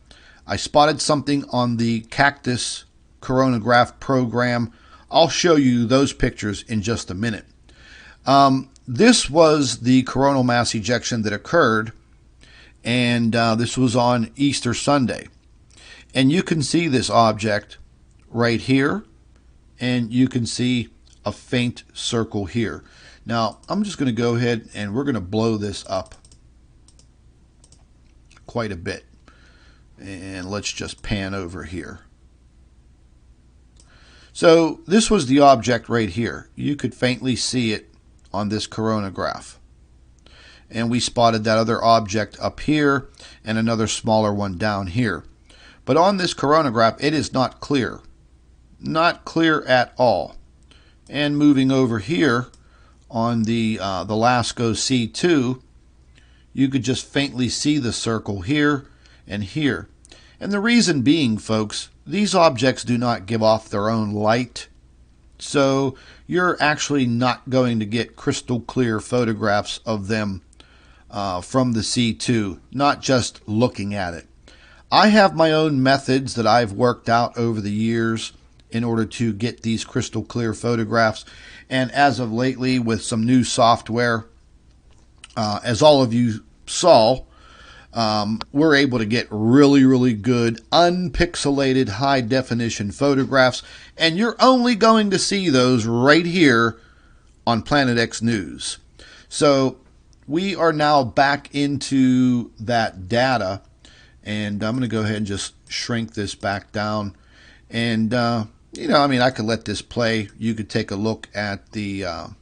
I spotted something on the Cactus coronagraph program. I'll show you those pictures in just a minute. This was the coronal mass ejection that occurred, and this was on Easter Sunday. And you can see this object right here, and you can see a faint circle here. Now, I'm just going to go ahead and we're going to blow this up quite a bit. And let's just pan over here. So this was the object right here. You could faintly see it on this coronagraph. And we spotted that other object up here and another smaller one down here. But on this coronagraph, it is not clear. Not clear at all. And moving over here on the LASCO C2, you could just faintly see the circle here and here. And the reason being, folks, these objects do not give off their own light. So you're actually not going to get crystal clear photographs of them from the C2, not just looking at it. I have my own methods that I've worked out over the years in order to get these crystal clear photographs. And as of lately, with some new software, as all of you saw, we're able to get really, really good unpixelated high definition photographs, and you're only going to see those right here on Planet X News. So we are now back into that data, and I'm going to go ahead and just shrink this back down. And you know, I mean, I could let this play. You could take a look at the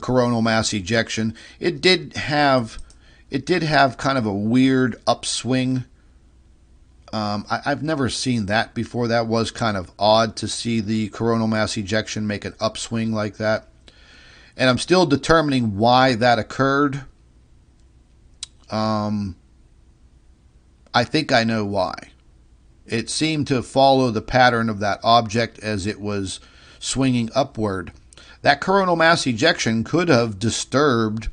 coronal mass ejection. It did have kind of a weird upswing. I've never seen that before. That was kind of odd to see the coronal mass ejection make an upswing like that. And I'm still determining why that occurred. I think I know why. It seemed to follow the pattern of that object as it was swinging upward. That coronal mass ejection could have disturbed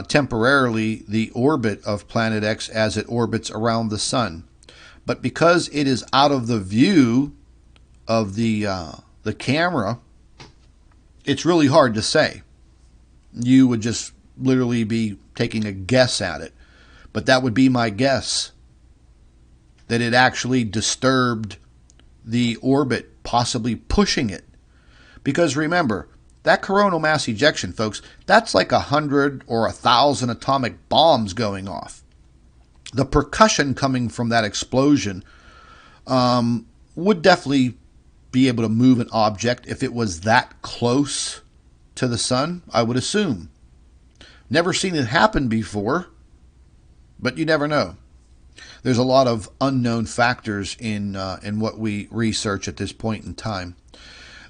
temporarily the orbit of Planet X as it orbits around the sun. But because it is out of the view of the camera, it's really hard to say. You would just literally be taking a guess at it. But that would be my guess, that it actually disturbed the orbit, possibly pushing it. Because remember, that coronal mass ejection, folks, that's like 100 or 1,000 atomic bombs going off. The percussion coming from that explosion would definitely be able to move an object if it was that close to the sun, I would assume. Never seen it happen before, but you never know. There's a lot of unknown factors in what we research at this point in time.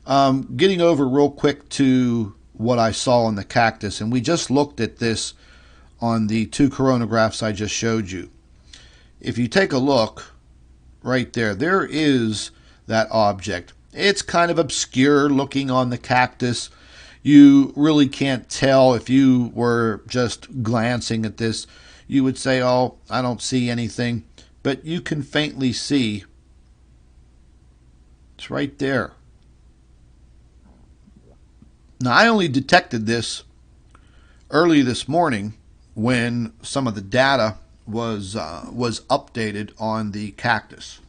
Getting over real quick to what I saw in the Cactus, and we just looked at this on the two coronagraphs I just showed you. If you take a look right there, there is that object. It's kind of obscure looking on the Cactus. You really can't tell. If you were just glancing at this, you would say, oh, I don't see anything. But you can faintly see. It's right there. Now, I only detected this early this morning when some of the data was updated on the Cactus.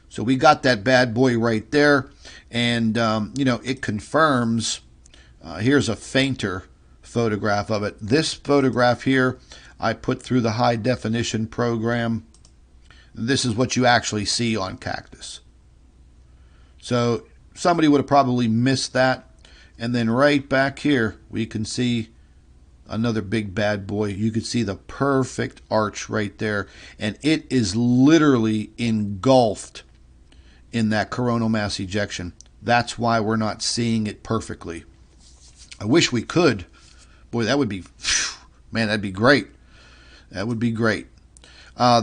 So we got that bad boy right there, and you know, it confirms. Here's a fainter photograph of it. This photograph here, I put through the high definition program. This is what you actually see on Cactus. So somebody would have probably missed that. And then right back here, we can see another big bad boy. You can see the perfect arch right there. And it is literally engulfed in that coronal mass ejection. That's why we're not seeing it perfectly. I wish we could. Boy, that would be, man, that'd be great. That would be great.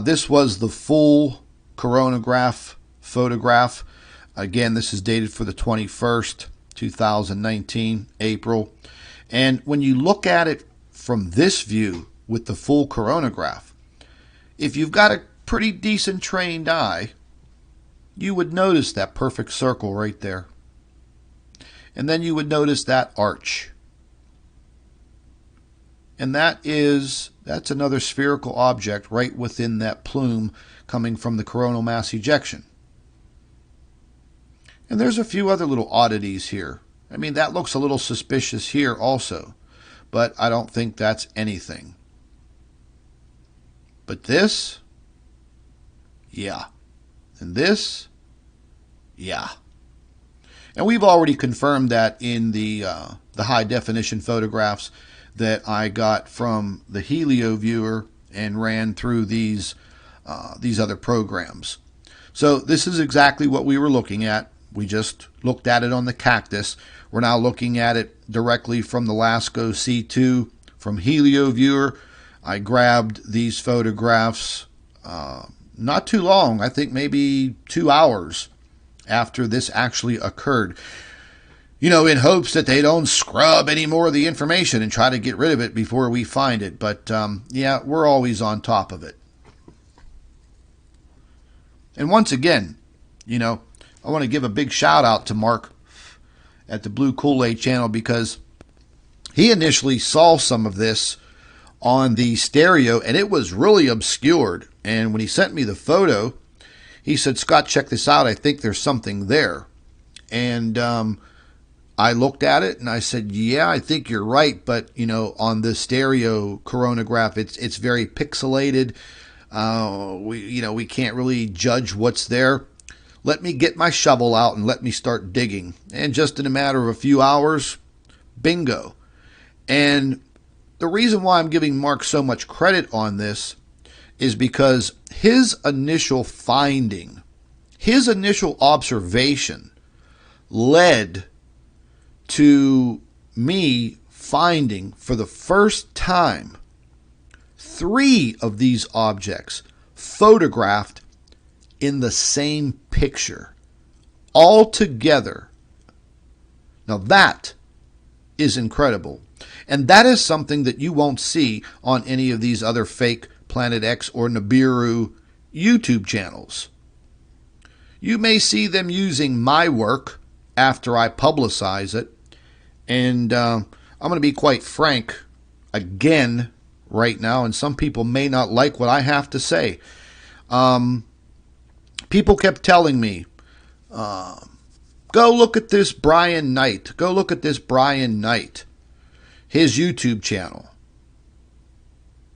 This was the full coronagraph photograph. Again, this is dated for the 21st, 2019, April. And when you look at it from this view with the full coronagraph, if you've got a pretty decent trained eye, you would notice that perfect circle right there. And then you would notice that arch. And that's another spherical object right within that plume coming from the coronal mass ejection. And there's a few other little oddities here. I mean, that looks a little suspicious here also, but I don't think that's anything. But this, yeah. And this, yeah. And we've already confirmed that in the high definition photographs that I got from the Helio viewer and ran through these other programs. So this is exactly what we were looking at. We just looked at it on the cactus. We're now looking at it directly from the LASCO C2 from Helio viewer. I grabbed these photographs not too long, I think maybe 2 hours after this actually occurred. You know, in hopes that they don't scrub any more of the information and try to get rid of it before we find it. But yeah, we're always on top of it. And once again, you know, I want to give a big shout out to Mark at the Blue Kool-Aid channel, because he initially saw some of this on the stereo and it was really obscured. And when he sent me the photo, he said, "Scott, check this out. I think there's something there." And I looked at it and I said, "Yeah, I think you're right, but you know, on the stereo coronagraph, it's very pixelated. We can't really judge what's there. Let me get my shovel out and let me start digging." And just in a matter of a few hours, bingo. And the reason why I'm giving Mark so much credit on this is because his initial finding, his initial observation led to me finding for the first time 3 of these objects photographed in the same picture, all together. Now that is incredible. And that is something that you won't see on any of these other fake Planet X or Nibiru YouTube channels. You may see them using my work after I publicize it. And I'm going to be quite frank again right now, and some people may not like what I have to say. People kept telling me, go look at this Brian Knight. Go look at this Brian Knight, his YouTube channel.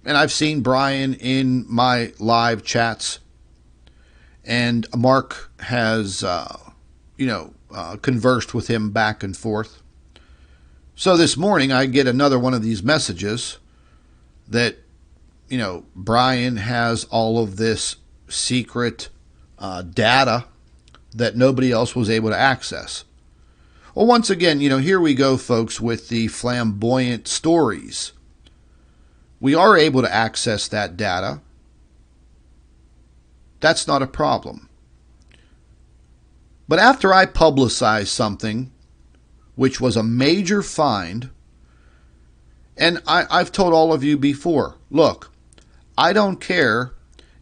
And I've seen Brian in my live chats, and Mark has, conversed with him back and forth. So this morning I get another one of these messages that, Brian has all of this secret data that nobody else was able to access. Well, once again, here we go, folks, with the flamboyant stories. We are able to access that data. That's not a problem. But after I publicized something, which was a major find, and I've told all of you before, look, I don't care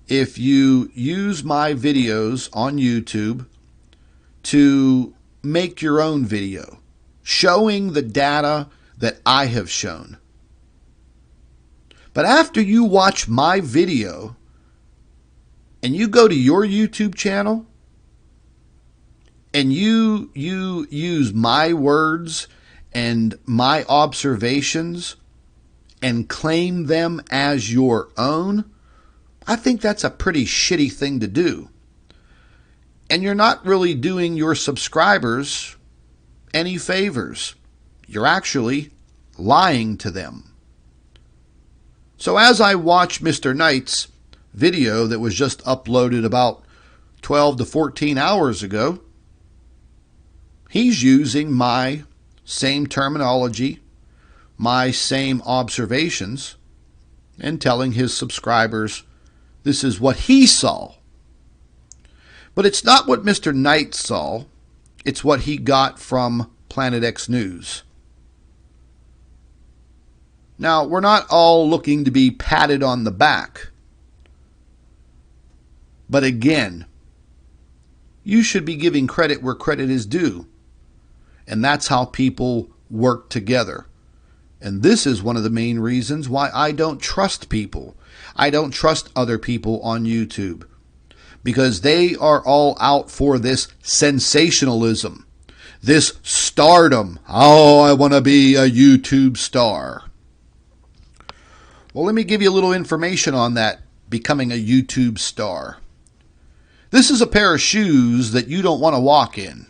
if you use my videos on YouTube to make your own video showing the data that I have shown. But after you watch my video and you go to your YouTube channel and you use my words and my observations and claim them as your own, I think that's a pretty shitty thing to do. And you're not really doing your subscribers any favors. You're actually lying to them. So as I watch Mr. Knight's video that was just uploaded about 12 to 14 hours ago, he's using my same terminology, my same observations, and telling his subscribers this is what he saw. But it's not what Mr. Knight saw. It's what he got from Planet X News. Now, we're not all looking to be patted on the back. But again, you should be giving credit where credit is due. And that's how people work together. And this is one of the main reasons why I don't trust people. I don't trust other people on YouTube. Because they are all out for this sensationalism, this stardom. Oh, I want to be a YouTube star. Well, let me give you a little information on that, becoming a YouTube star. This is a pair of shoes that you don't want to walk in.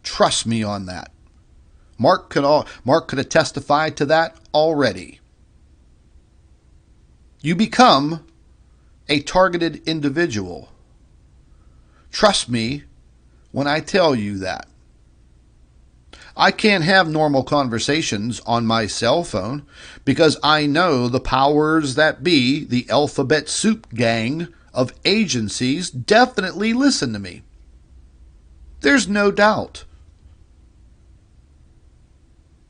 Trust me on that. Mark could have testified to that already. You become a targeted individual. Trust me when I tell you that. I can't have normal conversations on my cell phone because I know the powers that be, the alphabet soup gang of agencies, definitely listen to me. There's no doubt.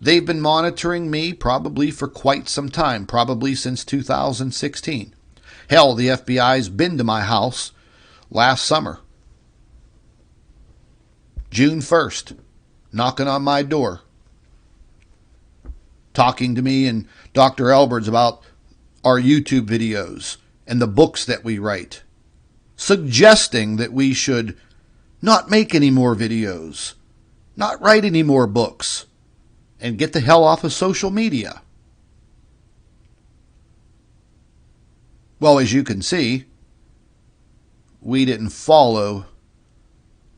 They've been monitoring me probably for quite some time, probably since 2016. Hell, the FBI's been to my house last summer. June 1st, knocking on my door, talking to me and Dr. Albers about our YouTube videos and the books that we write, suggesting that we should not make any more videos, not write any more books, and get the hell off of social media. Well, as you can see, we didn't follow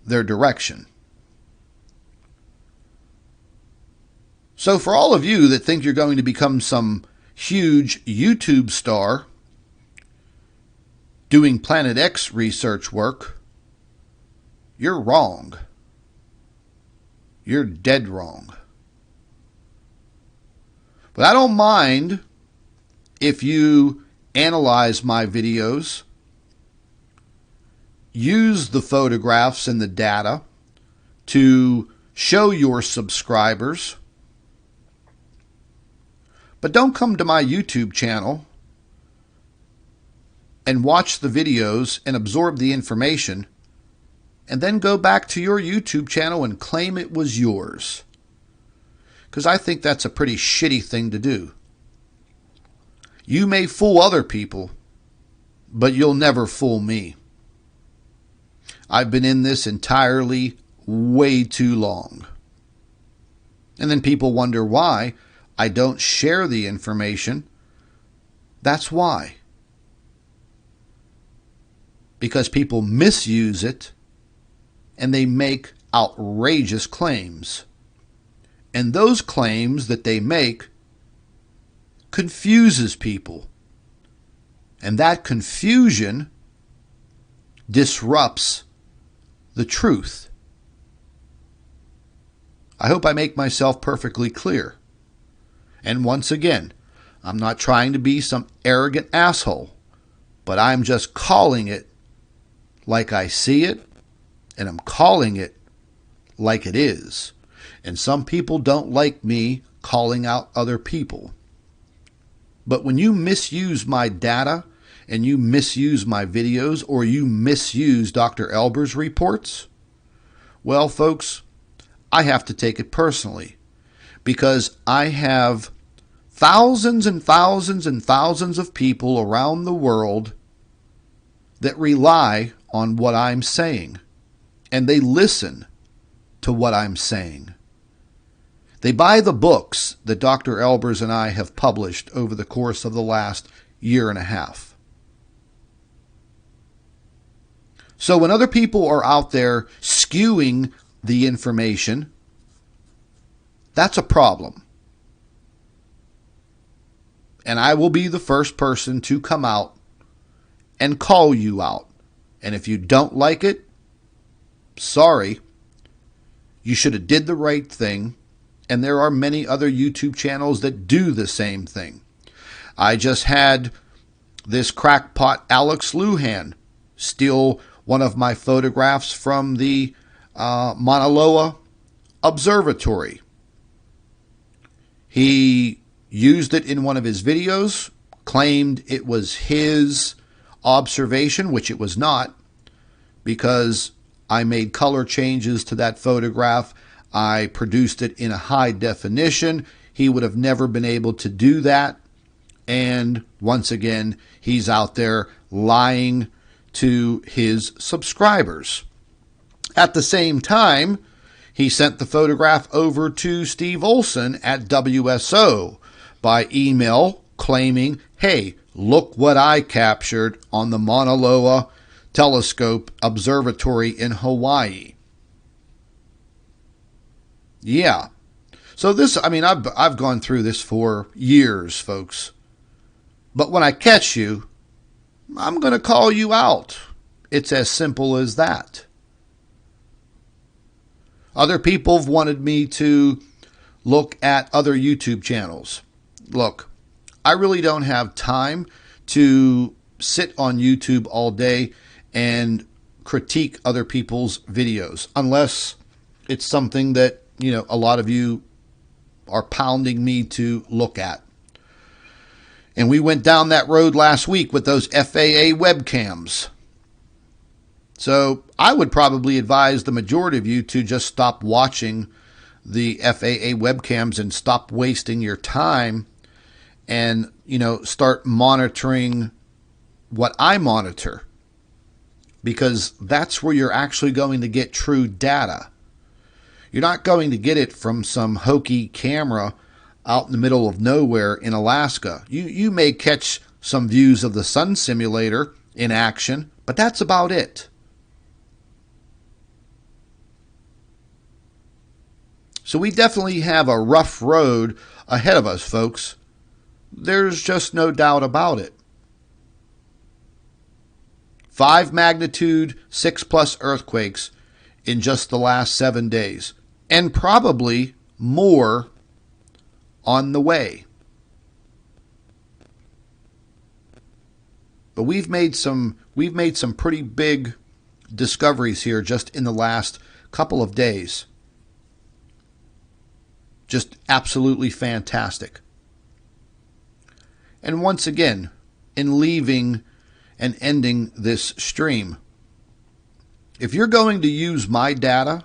their direction. So for all of you that think you're going to become some huge YouTube star doing Planet X research work, you're wrong. You're dead wrong. But I don't mind if you analyze my videos, use the photographs and the data to show your subscribers. But don't come to my YouTube channel and watch the videos and absorb the information and then go back to your YouTube channel and claim it was yours. Because I think that's a pretty shitty thing to do. You may fool other people, but you'll never fool me. I've been in this entirely way too long. And then people wonder why I don't share the information. That's why. Because people misuse it and they make outrageous claims. And those claims that they make confuses people. And that confusion disrupts the truth. I hope I make myself perfectly clear. And once again, I'm not trying to be some arrogant asshole, but I'm just calling it like I see it, and I'm calling it like it is. And some people don't like me calling out other people. But when you misuse my data, and you misuse my videos, or you misuse Dr. Albers' reports, well, folks, I have to take it personally. Because I have thousands and thousands and thousands of people around the world that rely on what I'm saying. And they listen to what I'm saying. They buy the books that Dr. Albers and I have published over the course of the last year and a half. So when other people are out there skewing the information, that's a problem. And I will be the first person to come out and call you out. And if you don't like it, sorry. You should have did the right thing. And there are many other YouTube channels that do the same thing. I just had this crackpot Alex Lujan steal one of my photographs from the Mauna Loa Observatory. He used it in one of his videos, claimed it was his observation, which it was not, because I made color changes to that photograph. I produced it in a high definition. He would have never been able to do that. And once again, he's out there lying to his subscribers. At the same time, he sent the photograph over to Steve Olson at WSO by email claiming, hey, look what I captured on the Mauna Loa Telescope Observatory in Hawaii. Yeah. So this, I mean, I've gone through this for years, folks. But when I catch you, I'm going to call you out. It's as simple as that. Other people have wanted me to look at other YouTube channels. Look, I really don't have time to sit on YouTube all day and critique other people's videos, unless it's something that, you know, a lot of you are pounding me to look at. And we went down that road last week with those FAA webcams. So I would probably advise the majority of you to just stop watching the FAA webcams and stop wasting your time and, you know, start monitoring what I monitor, because that's where you're actually going to get true data. You're not going to get it from some hokey camera out in the middle of nowhere in Alaska. You may catch some views of the sun simulator in action, but that's about it. So we definitely have a rough road ahead of us, folks. There's just no doubt about it. 5 magnitude, 6+ earthquakes in just the last 7 days, and probably more on the way. But we've made some pretty big discoveries here just in the last couple of days. Just absolutely fantastic. And once again, in leaving and ending this stream, if you're going to use my data,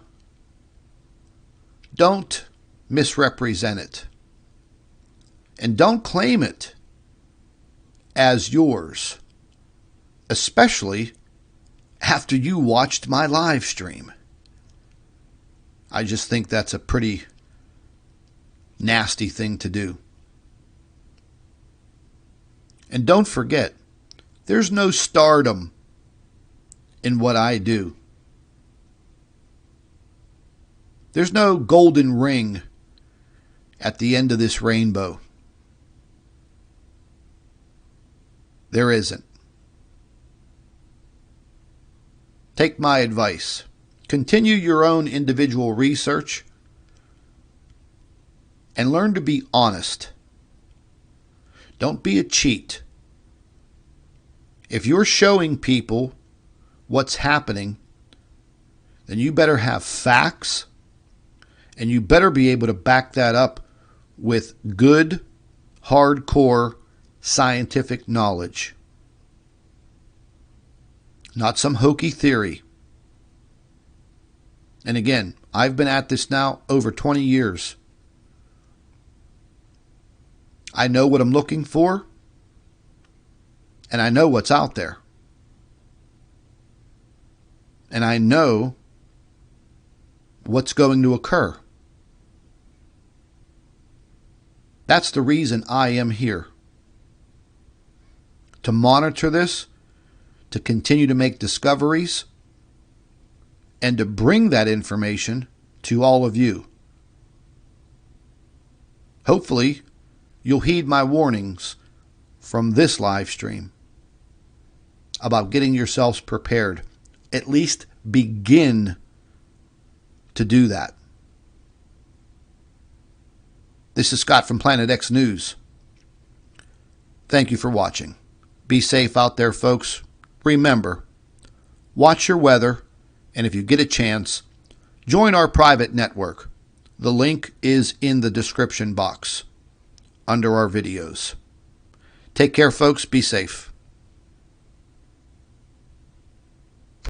don't misrepresent it. And don't claim it as yours, especially after you watched my live stream. I just think that's a pretty nasty thing to do. And don't forget, there's no stardom in what I do. There's no golden ring at the end of this rainbow. There isn't. Take my advice. Continue your own individual research and learn to be honest. Don't be a cheat. If you're showing people what's happening, then you better have facts, and you better be able to back that up with good, hardcore scientific knowledge. Not some hokey theory. And again, I've been at this now over 20 years. I know what I'm looking for, and I know what's out there. And I know what's going to occur. That's the reason I am here. To monitor this, to continue to make discoveries, and to bring that information to all of you. Hopefully, you'll heed my warnings from this live stream about getting yourselves prepared. At least begin to do that. This is Scott from Planet X News. Thank you for watching. Be safe out there, folks. Remember, watch your weather, and if you get a chance, join our private network. The link is in the description box under our videos. Take care, folks. Be safe.